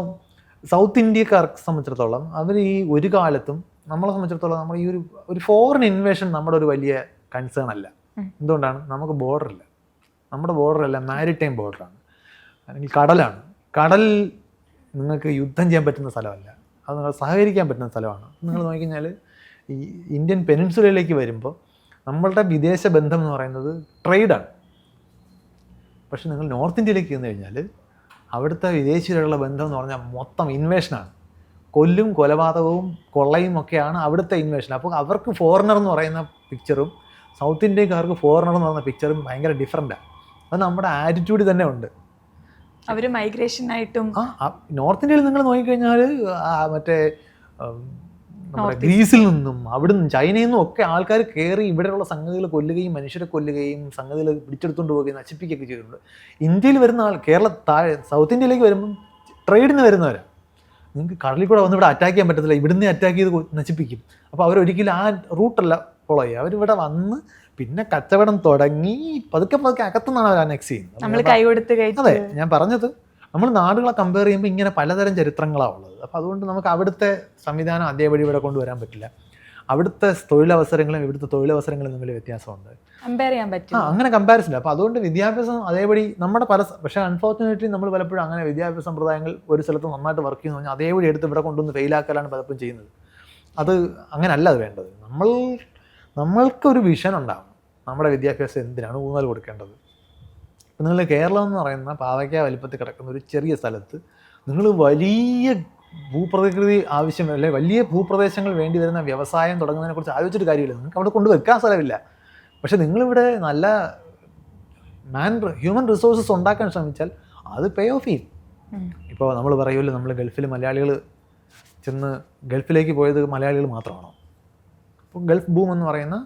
സൗത്ത് ഇന്ത്യക്കാർക്ക് സംബന്ധിച്ചിടത്തോളം അവർ ഈ ഒരു കാലത്തും നമ്മളെ സംബന്ധിച്ചിടത്തോളം നമ്മൾ ഈ ഒരു ഫോറിൻ ഇൻവേഷൻ നമ്മുടെ ഒരു വലിയ കൺസേൺ അല്ല. എന്തുകൊണ്ടാണ്? നമുക്ക് ബോർഡറില്ല. നമ്മുടെ ബോർഡറല്ല, മാരിടൈം ബോർഡറാണ്, അല്ലെങ്കിൽ കടലാണ്. കടൽ നിങ്ങൾക്ക് യുദ്ധം ചെയ്യാൻ പറ്റുന്ന സ്ഥലമല്ല, അത് നിങ്ങൾ സഹകരിക്കാൻ പറ്റുന്ന സ്ഥലമാണ്. നിങ്ങൾ നോക്കിക്കഴിഞ്ഞാൽ ഈ ഇന്ത്യൻ പെനിൻസുലയിലേക്ക് വരുമ്പോൾ നമ്മളുടെ വിദേശ ബന്ധം എന്ന് പറയുന്നത് ട്രേഡാണ്. പക്ഷെ നിങ്ങൾ നോർത്ത് ഇന്ത്യയിലേക്ക് ചെന്ന് കഴിഞ്ഞാൽ അവിടുത്തെ വിദേശികളുള്ള ബന്ധം എന്ന് പറഞ്ഞാൽ മൊത്തം ഇൻവേഷനാണ്. കൊല്ലും കൊലപാതകവും കൊള്ളയും ഒക്കെയാണ് അവിടുത്തെ ഇൻവേഷൻ. അപ്പോൾ അവർക്ക് ഫോറിനർ എന്ന് പറയുന്ന പിക്ചറും സൗത്ത് ഇന്ത്യക്കാർക്ക് ഫോറിനർ എന്ന് പറയുന്ന പിക്ചറും ഭയങ്കര ഡിഫറൻറ്റാണ്. അത് നമ്മുടെ ആറ്റിറ്റ്യൂഡ് തന്നെ ഉണ്ട്. അവർ മൈഗ്രേഷനായിട്ടും നോർത്ത് ഇന്ത്യയിൽ നിങ്ങൾ നോക്കിക്കഴിഞ്ഞാൽ മറ്റേ നമ്മുടെ ഗ്രീസിൽ നിന്നും അവിടുന്ന് ചൈനയിൽ നിന്നും ഒക്കെ ആൾക്കാർ കയറി ഇവിടെയുള്ള സംഗതികൾ കൊല്ലുകയും മനുഷ്യരെ കൊല്ലുകയും സംഗതികൾ പിടിച്ചെടുത്തുകൊണ്ട് പോവുകയും നശിപ്പിക്കുകയൊക്കെ ചെയ്തിട്ടുണ്ട്. ഇന്ത്യയിൽ വരുന്ന ആൾ സൗത്ത് ഇന്ത്യയിലേക്ക് വരുമ്പം ട്രേഡിന് വരുന്നവരാണ്. നിങ്ങൾക്ക് കടലിൽ കൂടെ വന്ന് ഇവിടെ അറ്റാക്ക് ചെയ്യാൻ പറ്റത്തില്ല, ഇവിടുന്ന് അറ്റാക്ക് ചെയ്ത് നശിപ്പിക്കും. അപ്പോൾ അവരൊരിക്കലും ആ റൂട്ടല്ല ഫോളോ ചെയ്യുക. അവരിവിടെ വന്ന് പിന്നെ കച്ചവടം തുടങ്ങി പതുക്കെ അകത്തുനിന്നാണ് അവർ അനക്സ് ചെയ്യുന്നത്. അതെ ഞാൻ പറഞ്ഞത്, നമ്മൾ നാടുകളെ കമ്പയർ ചെയ്യുമ്പോൾ ഇങ്ങനെ പലതരം ചരിത്രങ്ങളാണ് ഉള്ളത്. അപ്പോൾ അതുകൊണ്ട് നമുക്ക് അവിടുത്തെ സംവിധാനം അതേപടി ഇവിടെ കൊണ്ടുവരാൻ പറ്റില്ല. അവിടുത്തെ തൊഴിലവസരങ്ങളും ഇവിടുത്തെ തൊഴിലവസരങ്ങളും തമ്മിൽ വ്യത്യാസമുണ്ട്, കമ്പയർ ചെയ്യാൻ പറ്റും. അങ്ങനെ കമ്പാരിസൺ ഇല്ല. അപ്പോൾ അതുകൊണ്ട് വിദ്യാഭ്യാസം അതേപടി നമ്മുടെ പക്ഷേ അൺഫോർച്ചുനേറ്റ്ലി നമ്മൾ പലപ്പോഴും അങ്ങനെ വിദ്യാഭ്യാസ സമ്പ്രദായങ്ങൾ ഒരു സ്ഥലത്ത് നന്നായിട്ട് വർക്ക് ചെയ്യുന്നു പറഞ്ഞാൽ അതേപടി എടുത്ത് ഇവിടെ കൊണ്ടുവന്ന് ഫെയിലാക്കലാണ് പലപ്പോഴും ചെയ്യുന്നത്. അത് അങ്ങനെയല്ല അത് വേണ്ടത്. നമ്മൾക്കൊരു വിഷൻ ഉണ്ടാകും, നമ്മുടെ വിദ്യാഭ്യാസം എന്തിനാണ് ഊന്നൽ കൊടുക്കേണ്ടത്. ഇപ്പം നിങ്ങൾ കേരളം എന്ന് പറയുന്ന പാവയ്ക്ക വലിപ്പത്തിൽ കിടക്കുന്ന ഒരു ചെറിയ സ്ഥലത്ത് നിങ്ങൾ വലിയ ഭൂപ്രകൃതി ആവശ്യം അല്ലെങ്കിൽ വലിയ ഭൂപ്രദേശങ്ങൾ വേണ്ടി വരുന്ന വ്യവസായം തുടങ്ങുന്നതിനെ കുറിച്ച് ആലോചിച്ചിട്ട് കാര്യമില്ല. നിങ്ങൾക്ക് അവിടെ കൊണ്ടുവെക്കാൻ സ്ഥലമില്ല. പക്ഷെ നിങ്ങളിവിടെ നല്ല ഹ്യൂമൻ റിസോഴ്സസ് ഉണ്ടാക്കാൻ ശ്രമിച്ചാൽ അത് പേ ഓഫ് ചെയ്യും. ഇപ്പോൾ നമ്മൾ പറയുമല്ലോ, നമ്മൾ ഗൾഫിൽ മലയാളികൾ ചെന്ന് ഗൾഫിലേക്ക് പോയത് മലയാളികൾ മാത്രമാണോ? ഇപ്പോൾ ഗൾഫ് ബൂം എന്ന് പറയുന്ന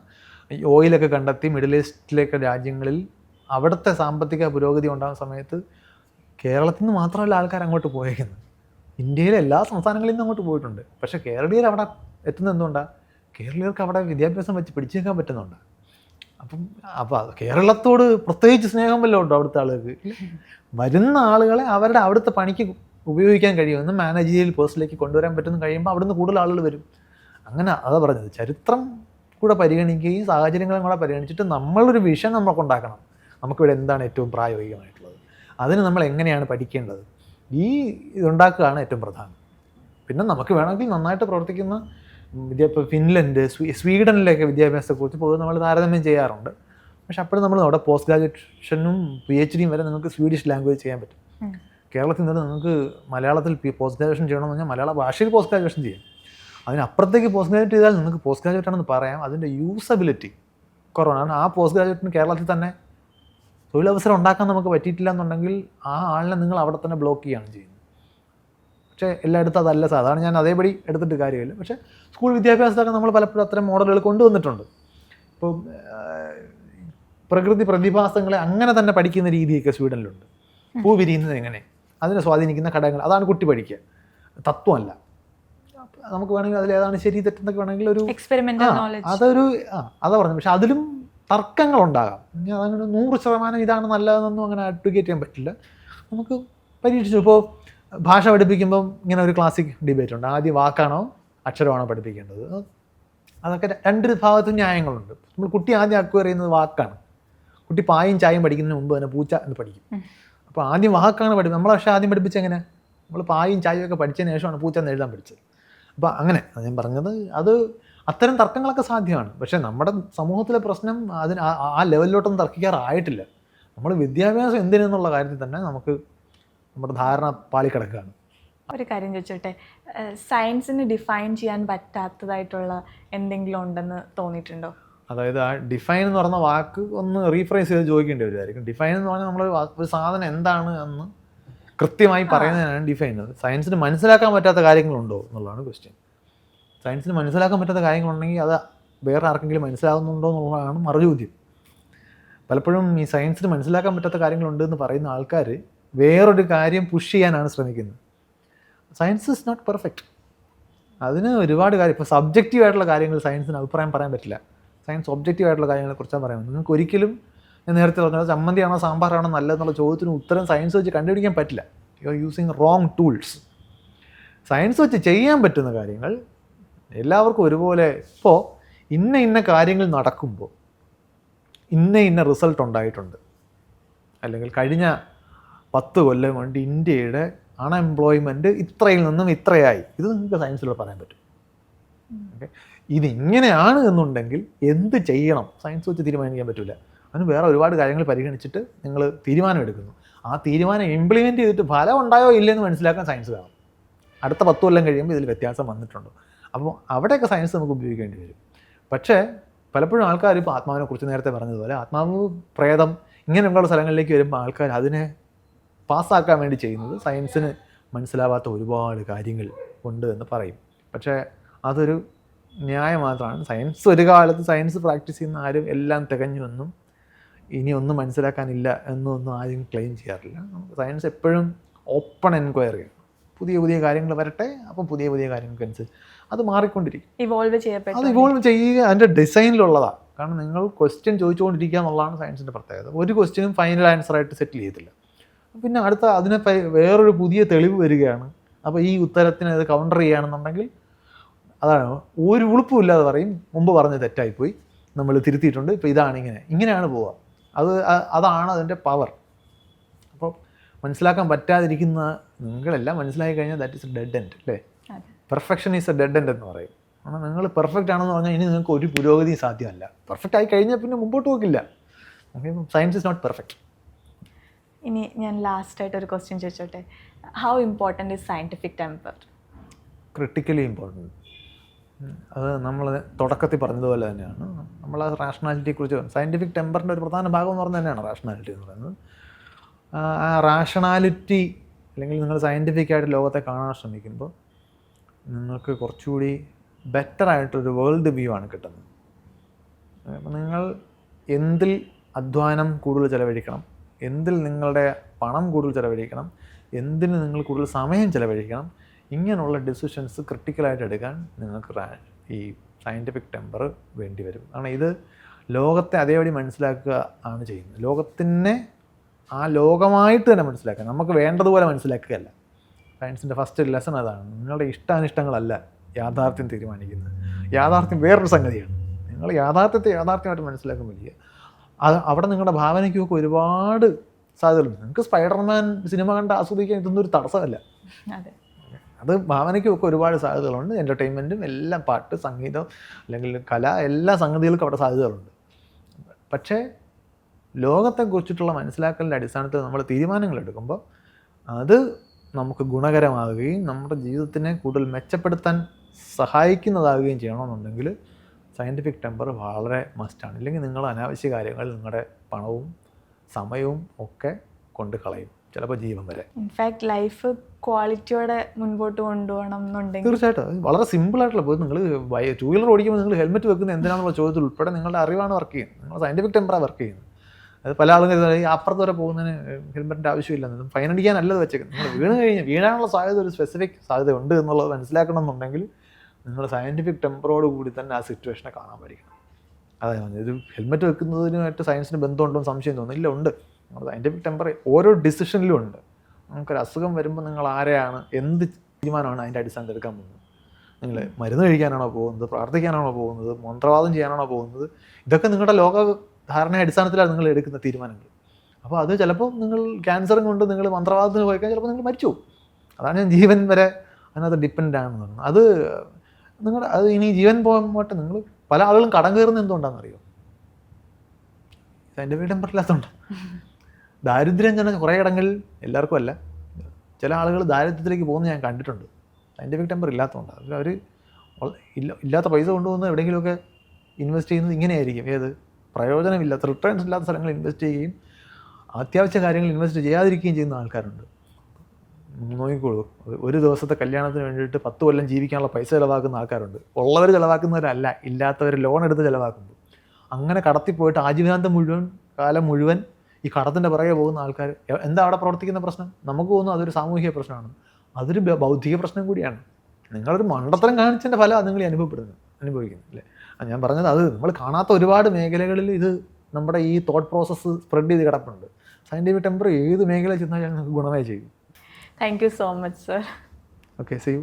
ഓയിലൊക്കെ കണ്ടെത്തി മിഡിൽ ഈസ്റ്റിലേക്ക് രാജ്യങ്ങളിൽ അവിടുത്തെ സാമ്പത്തിക പുരോഗതി ഉണ്ടാകുന്ന സമയത്ത് കേരളത്തിൽ നിന്ന് മാത്രമല്ല ആൾക്കാർ അങ്ങോട്ട് പോയേക്കുന്നത്, ഇന്ത്യയിലെ എല്ലാ സംസ്ഥാനങ്ങളിൽ നിന്നും അങ്ങോട്ട് പോയിട്ടുണ്ട്. പക്ഷേ കേരളീയർ അവിടെ എത്തുന്നത് എന്തുകൊണ്ടാണ്? കേരളീയർക്ക് അവിടെ വിദ്യാഭ്യാസം വെച്ച് പിടിച്ചേക്കാൻ പറ്റുന്നുണ്ട്. അപ്പോൾ കേരളത്തോട് പ്രത്യേകിച്ച് സ്നേഹം വല്ലതും ഉണ്ടോ അവിടുത്തെ ആളുകൾക്ക്? വരുന്ന ആളുകളെ അവരുടെ അവിടുത്തെ പണിക്ക് ഉപയോഗിക്കാൻ കഴിയുമെന്ന് മാനേജീരിയൽ പോസ്റ്റിലേക്ക് കൊണ്ടുവരാൻ പറ്റുമെന്ന് കഴിയുമ്പോൾ അവിടുന്ന് കൂടുതൽ ആളുകൾ വരും. അങ്ങനെ അതാ പറഞ്ഞത്, ചരിത്രം കൂടെ പരിഗണിക്കുകയും സാഹചര്യങ്ങളും കൂടെ പരിഗണിച്ചിട്ട് നമ്മളൊരു വിഷൻ നമ്മൾക്ക് ഉണ്ടാക്കണം. നമുക്കിവിടെ എന്താണ് ഏറ്റവും പ്രായോഗികമായിട്ടുള്ളത്, അതിന് നമ്മൾ എങ്ങനെയാണ് പഠിക്കേണ്ടത്, ഈ ഇതുണ്ടാക്കുകയാണ് ഏറ്റവും പ്രധാനം. പിന്നെ നമുക്ക് വേണമെങ്കിൽ നന്നായിട്ട് പ്രവർത്തിക്കുന്ന ഫിൻലൻഡ്, സ്വീഡനിലൊക്കെ വിദ്യാഭ്യാസത്തെക്കുറിച്ച് പൊതുവെ നമ്മൾ താരതമ്യം ചെയ്യാറുണ്ട്. പക്ഷെ അപ്പോഴും നമ്മൾ അവിടെ പോസ്റ്റ് ഗ്രാജുവേഷനും PhD വരെ നിങ്ങൾക്ക് സ്വീഡിഷ് ലാംഗ്വേജ് ചെയ്യാൻ പറ്റും. കേരളത്തിൽ നിന്ന് നിങ്ങൾക്ക് മലയാളത്തിൽ പോസ്റ്റ് ഗ്രാജുവേഷൻ ചെയ്യണമെന്ന് പറഞ്ഞാൽ മലയാള ഭാഷയിൽ പോസ്റ്റ് ഗ്രാജുവേഷൻ ചെയ്യാം. അതിനപ്പുറത്തേക്ക് പോസ്റ്റ് ഗ്രാജുവേറ്റ് ചെയ്താൽ നിങ്ങൾക്ക് പോസ്റ്റ് ഗ്രാജുവേറ്റ് ആണെന്ന് പറയാം. അതിൻ്റെ യൂസബിലിറ്റി കുറവാണ്. ആ പോസ്റ്റ് ഗ്രാജുവേറ്റിന് കേരളത്തിൽ തന്നെ തൊഴിലവസരം ഉണ്ടാക്കാൻ നമുക്ക് പറ്റിയിട്ടില്ല എന്നുണ്ടെങ്കിൽ ആ ആളിനെ നിങ്ങൾ അവിടെ തന്നെ ബ്ലോക്ക് ചെയ്യുകയാണ് ചെയ്യുന്നത്. പക്ഷേ എല്ലായിടത്തും അതല്ല സാധാരണ. ഞാൻ അതേപടി എടുത്തിട്ട് കാര്യമില്ല. പക്ഷേ സ്കൂൾ വിദ്യാഭ്യാസത്തൊക്കെ നമ്മൾ പലപ്പോഴും അത്തരം മോഡലുകൾ കൊണ്ടുവന്നിട്ടുണ്ട്. ഇപ്പോൾ പ്രകൃതി പ്രതിഭാസങ്ങളെ അങ്ങനെ തന്നെ പഠിക്കുന്ന രീതിയൊക്കെ സ്വീഡനിലുണ്ട്. പൂ വിരിയുന്നത് എങ്ങനെ, അതിനെ സ്വാധീനിക്കുന്ന ഘടകങ്ങൾ, അതാണ് കുട്ടി പഠിക്കുക, തത്വമല്ല. നമുക്ക് വേണമെങ്കിൽ അതിൽ ഏതാണ് ശരി തെറ്റെന്നൊക്കെ വേണമെങ്കിൽ ഒരു അതൊരു അതാ പറഞ്ഞു. പക്ഷെ അതിലും തർക്കങ്ങളുണ്ടാകാം. അതങ്ങനെ 100% ഇതാണ് നല്ലതെന്നൊന്നും അങ്ങനെ അഡ്വക്കേറ്റ് ചെയ്യാൻ പറ്റില്ല. നമുക്ക് പരീക്ഷിച്ചു. ഇപ്പോൾ ഭാഷ പഠിപ്പിക്കുമ്പം ഇങ്ങനെ ഒരു ക്ലാസിക് ഡിബേറ്റ് ഉണ്ട്, ആദ്യം വാക്കാണോ അക്ഷരമാണോ പഠിപ്പിക്കേണ്ടത്. അതൊക്കെ രണ്ട് ഭാഗത്തും ന്യായങ്ങളുണ്ട്. നമ്മൾ കുട്ടി ആദ്യം അക്വയർ ചെയ്യുന്നത് വാക്കാണ്. കുട്ടി പായും ചായയും പഠിക്കുന്നതിന് മുമ്പ് തന്നെ പൂച്ച എന്ന് പഠിക്കും. അപ്പോൾ ആദ്യം വാക്കാണ് നമ്മൾ പക്ഷേ ആദ്യം പഠിപ്പിച്ചെങ്ങനെ, നമ്മൾ പായും ചായയും ഒക്കെ പഠിച്ചതിന് ശേഷമാണ് പൂച്ച എന്ന് എഴുതാൻ പഠിച്ചത്. അപ്പോൾ അങ്ങനെ ഞാൻ പറഞ്ഞത്, അത് അത്തരം തർക്കങ്ങളൊക്കെ സാധ്യമാണ്. പക്ഷേ നമ്മുടെ സമൂഹത്തിലെ പ്രശ്നം അതിന് ആ ലെവലിലോട്ടൊന്നും തർക്കിക്കാറായിട്ടില്ല. നമ്മൾ വിദ്യാഭ്യാസം എന്തിനെന്നുള്ള കാര്യത്തിൽ തന്നെ നമുക്ക് നമ്മുടെ ധാരണ പാളിക്കിടക്കുകയാണ്. ഒരു കാര്യം ചോദിച്ചോട്ടെ, സയൻസിന് ഡിഫൈൻ ചെയ്യാൻ പറ്റാത്തതായിട്ടുള്ള എന്തെങ്കിലും ഉണ്ടെന്ന് തോന്നിയിട്ടുണ്ടോ? അതായത് ആ ഡിഫൈൻ എന്ന് പറയുന്ന വാക്ക് ഒന്ന് റീഫ്രൈസ് ചെയ്ത് ചോദിക്കേണ്ടി വരുമായിരിക്കും. ഡിഫൈൻ എന്ന് പറഞ്ഞാൽ നമ്മൾ ഒരു സാധനം എന്താണ് എന്ന് കൃത്യമായി പറയുന്നതിനാണ് ഡിഫൈൻ. സയൻസിന് മനസ്സിലാക്കാൻ പറ്റാത്ത കാര്യങ്ങളുണ്ടോ എന്നുള്ളതാണ് ക്വസ്റ്റ്യൻ. സയൻസിന് മനസ്സിലാക്കാൻ പറ്റാത്ത കാര്യങ്ങളുണ്ടെങ്കിൽ അത് വേറെ ആർക്കെങ്കിലും മനസ്സിലാകുന്നുണ്ടോ എന്നുള്ളതാണ് മറുചോദ്യം. പലപ്പോഴും ഈ സയൻസിന് മനസ്സിലാക്കാൻ പറ്റാത്ത കാര്യങ്ങളുണ്ട് എന്ന് പറയുന്ന ആൾക്കാർ വേറൊരു കാര്യം പുഷ് ചെയ്യാനാണ് ശ്രമിക്കുന്നത്. Science is not perfect. അതിന് ഒരുപാട് കാര്യം, ഇപ്പോൾ സബ്ജക്റ്റീവായിട്ടുള്ള കാര്യങ്ങൾ സയൻസിന് അഭിപ്രായം പറയാൻ പറ്റില്ല. സയൻസ് ഒബ്ജക്റ്റീവായിട്ടുള്ള കാര്യങ്ങളെക്കുറിച്ചാണ് പറയുന്നത്. നിങ്ങൾക്ക് ഒരിക്കലും ഞാൻ നേരത്തെ പറഞ്ഞത് ചമ്മന്തിയാണോ സാമ്പാറാണോ നല്ലതെന്നുള്ള ചോദ്യത്തിന് ഉത്തരം സയൻസ് വെച്ച് കണ്ടുപിടിക്കാൻ പറ്റില്ല. You are using wrong tools. Science വെച്ച് ചെയ്യാൻ പറ്റുന്ന കാര്യങ്ങൾ എല്ലാവർക്കും ഒരുപോലെ. ഇപ്പോൾ ഇന്ന കാര്യങ്ങൾ നടക്കുമ്പോൾ ഇന്ന റിസൾട്ട് ഉണ്ടായിട്ടുണ്ട്, അല്ലെങ്കിൽ കഴിഞ്ഞ 10 കൊല്ലം കൊണ്ട് ഇന്ത്യയുടെ അൺഎംപ്ലോയ്മെൻറ്റ് ഇത്രയിൽ നിന്നും ഇത്രയായി, ഇത് നിങ്ങൾക്ക് സയൻസിലൂടെ പറയാൻ പറ്റും. ഓക്കെ, ഇതിങ്ങനെയാണ് എന്നുണ്ടെങ്കിൽ എന്ത് ചെയ്യണം സയൻസ് വെച്ച് തീരുമാനിക്കാൻ പറ്റില്ല. അതിന് വേറെ ഒരുപാട് കാര്യങ്ങൾ പരിഗണിച്ചിട്ട് നിങ്ങൾ തീരുമാനം എടുക്കുന്നു. ആ തീരുമാനം ഇംപ്ലിമെൻറ്റ് ചെയ്തിട്ട് ഫലം ഉണ്ടായോ ഇല്ലയെന്ന് മനസ്സിലാക്കാൻ സയൻസ് വേണം. അടുത്ത 10 കൊല്ലം കഴിയുമ്പോൾ ഇതിൽ വ്യത്യാസം വന്നിട്ടുണ്ടോ, അപ്പോൾ അവിടെയൊക്കെ സയൻസ് നമുക്ക് ഉപയോഗിക്കേണ്ടി വരും. പക്ഷേ പലപ്പോഴും ആൾക്കാർ ഇപ്പോൾ ആത്മാവിനെ കുറിച്ച് നേരത്തെ പറഞ്ഞതുപോലെ ആത്മാവ്, പ്രേതം ഇങ്ങനെയുള്ള സ്ഥലങ്ങളിലേക്ക് വരുമ്പോൾ ആൾക്കാർ അതിനെ പാസ്സാക്കാൻ വേണ്ടി ചെയ്യുന്നത് സയൻസിന് മനസ്സിലാവാത്ത ഒരുപാട് കാര്യങ്ങൾ ഉണ്ട് എന്ന് പറയും. പക്ഷേ അതൊരു ന്യായം മാത്രമാണ്. സയൻസ് ഒരു കാലത്ത് സയൻസ് പ്രാക്ടീസ് ചെയ്യുന്ന ആരും എല്ലാം തികഞ്ഞുവെന്നും ഇനി ഒന്നും മനസ്സിലാക്കാനില്ല എന്നൊന്നും ആരും ക്ലെയിം ചെയ്യാറില്ല. സയൻസ് എപ്പോഴും ഓപ്പൺ എൻക്വയറിയാണ്. പുതിയ പുതിയ കാര്യങ്ങൾ വരട്ടെ, അപ്പം പുതിയ പുതിയ കാര്യങ്ങൾക്കനുസരിച്ച് അത് മാറിക്കൊണ്ടിരിക്കും. ഇവോൾവ് ചെയ്യപ്പെട്ടു. അത് ഇവോൾവ് ചെയ്യുക അതിൻ്റെ ഡിസൈനിലുള്ളതാണ്. കാരണം നിങ്ങൾ ക്വസ്റ്റ്യൻ ചോദിച്ചുകൊണ്ടിരിക്കുക എന്നുള്ളതാണ് സയൻസിൻ്റെ പ്രത്യേകത. ഒരു ക്വസ്റ്റ്യനും ഫൈനൽ ആൻസറായിട്ട് സെറ്റിൽ ചെയ്തില്ല. പിന്നെ അടുത്ത അതിനെ വേറൊരു പുതിയ തെളിവ് വരികയാണ്. അപ്പോൾ ഈ ഉത്തരത്തിന് അത് കൗണ്ടർ ചെയ്യുകയാണെന്നുണ്ടെങ്കിൽ അതാണ് ഒരു ഉളുപ്പുമില്ലാതെ പറയും മുമ്പ് പറഞ്ഞ് തെറ്റായിപ്പോയി, നമ്മൾ തിരുത്തിയിട്ടുണ്ട്, ഇപ്പോൾ ഇതാണ് ഇങ്ങനെയാണ് പോവുക. അതാണ് അതിൻ്റെ പവർ. അപ്പോൾ മനസ്സിലാക്കാൻ പറ്റാതിരിക്കുന്ന നിങ്ങളെല്ലാം മനസ്സിലാക്കി കഴിഞ്ഞാൽ that is a dead end അല്ലേ. Perfection is a dead end എന്ന് പറയും. കാരണം നിങ്ങൾ പെർഫെക്റ്റ് ആണെന്ന് പറഞ്ഞാൽ ഇനി നിങ്ങൾക്ക് ഒരു പുരോഗതി സാധ്യമല്ല. പെർഫെക്റ്റ് ആയി കഴിഞ്ഞാൽ പിന്നെ മുമ്പോട്ട് പോകില്ല. Science is not perfect. ഇനി ഞാൻ ലാസ്റ്റായിട്ട് ഒരു ക്വസ്റ്റ്യൻ ചോദിച്ചോട്ടെ. How important is scientific temper? Critically important. അത് നമ്മൾ തുടക്കത്തിൽ പറഞ്ഞതുപോലെ തന്നെയാണ്. നമ്മൾ ആ റാഷണാലിറ്റിയെക്കുറിച്ച് സയൻറ്റിഫിക് ടെമ്പറിൻ്റെ ഒരു പ്രധാന ഭാഗം എന്ന് പറഞ്ഞത് തന്നെയാണ് റാഷണാലിറ്റി എന്ന് പറയുന്നത്. ആ റാഷണാലിറ്റി അല്ലെങ്കിൽ നിങ്ങൾ സയൻറ്റിഫിക്കായിട്ട് ലോകത്തെ കാണാൻ ശ്രമിക്കുമ്പോൾ നിങ്ങൾക്ക് കുറച്ചുകൂടി ബെറ്ററായിട്ടൊരു വേൾഡ് വ്യൂ ആണ് കിട്ടുന്നത്. അപ്പം നിങ്ങൾ എന്തിൽ അധ്വാനം കൂടുതൽ ചിലവഴിക്കണം, എന്തിൽ നിങ്ങളുടെ പണം കൂടുതൽ ചിലവഴിക്കണം, എന്തിന് നിങ്ങൾ കൂടുതൽ സമയം ചിലവഴിക്കണം, ഇങ്ങനെയുള്ള ഡിസിഷൻസ് ക്രിട്ടിക്കലായിട്ട് എടുക്കാൻ നിങ്ങൾക്ക് ഈ സയൻറ്റിഫിക് ടെമ്പർ വേണ്ടി വരും. കാരണം ഇത് ലോകത്തെ അതേപടി മനസ്സിലാക്കുക ആണ് ചെയ്യുന്നത്. ലോകത്തിനെ ആ ലോകമായിട്ട് തന്നെ മനസ്സിലാക്കുക, നമുക്ക് വേണ്ടതുപോലെ മനസ്സിലാക്കുകയല്ല. സയൻസിൻ്റെ ഫസ്റ്റ് ലെസൺ അതാണ്. നിങ്ങളുടെ ഇഷ്ടാനിഷ്ടങ്ങളല്ല യാഥാർത്ഥ്യം തീരുമാനിക്കുന്നത്. യാഥാർത്ഥ്യം വേറൊരു സംഗതിയാണ്. നിങ്ങൾ യാഥാർത്ഥ്യത്തെ യാഥാർത്ഥ്യമായിട്ട് മനസ്സിലാക്കുമ്പോൾ അവിടെ നിങ്ങളുടെ ഭാവനയ്ക്കൊക്കെ ഒരുപാട് സാധ്യതകളുണ്ട്. നിങ്ങൾക്ക് സ്പൈഡർമാൻ സിനിമ കണ്ട് ആസ്വദിക്കാൻ ഇതൊന്നും ഒരു തടസ്സമല്ല. അത് ഭാവനയ്ക്കുമൊക്കെ ഒരുപാട് സാധ്യതകളുണ്ട്. എൻ്റർടൈൻമെൻറ്റും എല്ലാം, പാട്ട്, സംഗീതം അല്ലെങ്കിൽ കല, എല്ലാ സംഗതികൾക്കും അവിടെ സാധ്യതകളുണ്ട്. പക്ഷേ ലോകത്തെക്കുറിച്ചിട്ടുള്ള മനസ്സിലാക്കലിൻ്റെ അടിസ്ഥാനത്തിൽ നമ്മൾ തീരുമാനങ്ങൾ എടുക്കുമ്പോൾ അത് നമുക്ക് ഗുണകരമാകുകയും നമ്മുടെ ജീവിതത്തിനെ കൂടുതൽ മെച്ചപ്പെടുത്താൻ സഹായിക്കുന്നതാകുകയും ചെയ്യണമെന്നുണ്ടെങ്കിൽ സയൻറ്റിഫിക് ടെമ്പർ വളരെ മസ്റ്റാണ്. ഇല്ലെങ്കിൽ നിങ്ങൾ അനാവശ്യ കാര്യങ്ങൾ നിങ്ങളുടെ പണവും സമയവും ഒക്കെ കൊണ്ട് കളയും, ചിലപ്പോൾ ജീവൻ വരെ. ഇൻഫാക്ട് ലൈഫ് ക്വാളിറ്റിയോടെ മുൻപോട്ട് കൊണ്ടുപോകണം എന്നുണ്ടെങ്കിൽ തീർച്ചയായിട്ടും വളരെ സിമ്പിളായിട്ടുള്ള പോയി നിങ്ങൾ 2 വീലർ ഓടിക്കുമ്പോൾ നിങ്ങൾ ഹെൽമെറ്റ് വെക്കുന്നത് എന്തിനാണെന്നുള്ള ചോദ്യത്തിൽ ഉൾപ്പെടെ നിങ്ങളുടെ അറിവാണ് വർക്ക് ചെയ്യുന്നത്. നിങ്ങൾ സയൻറ്റിഫിക് ടെമ്പറാണ് വർക്ക് ചെയ്യുന്നത്. അത് പല ആളുകൾ ഈ അപ്പുറത്ത് വരെ പോകുന്നതിന് ഹെൽമെറ്റിൻ്റെ ആവശ്യമില്ലെന്നും ഫൈൻ അടിക്കാനല്ലത് വെച്ചേക്കുന്നത്. നിങ്ങൾ വീഴാനുള്ള സാധ്യത ഒരു സ്പെസിഫിക് സാധ്യത ഉണ്ട് എന്നുള്ളത് മനസ്സിലാക്കണം എന്നുണ്ടെങ്കിൽ നിങ്ങൾ സയൻറ്റിഫിക് ടെമ്പറോട് കൂടി തന്നെ ആ സിറ്റുവേഷനെ കാണാൻ പഠിക്കണം. അതായത് ഇത് ഹെൽമെറ്റ് വെക്കുന്നതിനുമായിട്ട് സയൻസിന് ബന്ധമുണ്ടോ സംശയം തോന്നുന്നില്ല, ഉണ്ട്. നമ്മൾ സയൻറ്റിഫിക് ടെമ്പർ ഓരോ ഡിസിഷനിലും ഉണ്ട്. നമുക്കൊരു അസുഖം വരുമ്പോൾ നിങ്ങൾ ആരെയാണ്, എന്ത് തീരുമാനമാണ് അതിൻ്റെ അടിസ്ഥാനത്തിൽ എടുക്കാൻ പോകുന്നത്? നിങ്ങൾ മരുന്ന് കഴിക്കാനാണോ പോകുന്നത്, പ്രാർത്ഥിക്കാനാണോ പോകുന്നത്, മന്ത്രവാദം ചെയ്യാനാണോ പോകുന്നത്? ഇതൊക്കെ നിങ്ങളുടെ ലോക ധാരണ അടിസ്ഥാനത്തിലാണ് നിങ്ങൾ എടുക്കുന്ന തീരുമാനങ്ങൾ. അപ്പോൾ അത് ചിലപ്പോൾ നിങ്ങൾ ക്യാൻസറും കൊണ്ട് നിങ്ങൾ മന്ത്രവാദത്തിന് പോയിക്കാൻ ചിലപ്പോൾ നിങ്ങൾ മരിച്ചു പോകും. അതാണ് ഞാൻ ജീവൻ വരെ അതിനകത്ത് ഡിപ്പെൻഡ് ആണെന്ന് പറഞ്ഞത്. അത് ഇനി ജീവൻ പോകട്ടെ. നിങ്ങൾ പല ആളുകളും കടം കയറുന്നത് എന്തുകൊണ്ടാണെന്നറിയോ? സയൻറ്റിഫിക് ടെമ്പർ ഇല്ലാത്തതുകൊണ്ട്. ദാരിദ്ര്യം തന്നെ കുറേ ഇടങ്ങളിൽ, എല്ലാവർക്കും അല്ല, ചില ആളുകൾ ദാരിദ്ര്യത്തിലേക്ക് പോകുന്നത് ഞാൻ കണ്ടിട്ടുണ്ട്. സയൻറ്റിഫിക് ടെമ്പർ ഇല്ലാത്തതുകൊണ്ടാണ്. അവർ ഇല്ലാത്ത പൈസ കൊണ്ടുവന്ന് എവിടെയെങ്കിലുമൊക്കെ ഇൻവെസ്റ്റ് ചെയ്യുന്നത് ഇങ്ങനെയായിരിക്കും. ഏത് പ്രയോജനമില്ലാത്ത, റിട്ടേൺസ് ഇല്ലാത്ത സ്ഥലങ്ങളിൽ ഇൻവെസ്റ്റ് ചെയ്യുകയും അത്യാവശ്യ കാര്യങ്ങൾ ഇൻവെസ്റ്റ് ചെയ്യാതിരിക്കുകയും ചെയ്യുന്ന ആൾക്കാരുണ്ട്. നോക്കിക്കോളൂ, ഒരു ദിവസത്തെ കല്യാണത്തിന് വേണ്ടിയിട്ട് 10 കൊല്ലം ജീവിക്കാനുള്ള പൈസ ചിലവാക്കുന്ന ആൾക്കാരുണ്ട്. ഉള്ളവർ ചിലവാക്കുന്നവരല്ല, ഇല്ലാത്തവർ ലോൺ എടുത്ത് ചിലവാക്കുന്നു. അങ്ങനെ കടത്തിപ്പോയിട്ട് ആജീവനാന്തം കാലം മുഴുവൻ ഈ കടത്തിൻ്റെ പുറകെ പോകുന്ന ആൾക്കാർ എന്താ അവിടെ പ്രവർത്തിക്കുന്ന പ്രശ്നം? നമുക്ക് തോന്നുന്നു അതൊരു സാമൂഹിക പ്രശ്നമാണ്. അതൊരു ബൗദ്ധിക പ്രശ്നം കൂടിയാണ്. നിങ്ങളൊരു മണ്ടത്തരം കാണിച്ചതിൻ്റെ ഫലം നിങ്ങൾ അനുഭവിക്കുന്നു അല്ലേ? ഞാൻ പറഞ്ഞത് അത് നമ്മൾ കാണാത്ത ഒരുപാട് മേഖലകളിൽ ഇത് നമ്മുടെ ഈ തോട്ട് പ്രോസസ്സ് സ്പ്രെഡ് ചെയ്ത് കിടപ്പുണ്ട്. സയൻറ്റിഫിക് ടെമ്പർ ഏത് മേഖലയിൽ ചെന്നാൽ ഞങ്ങൾക്ക് ഗുണമായി ചെയ്യും. Thank you so much sir. Okay, see U.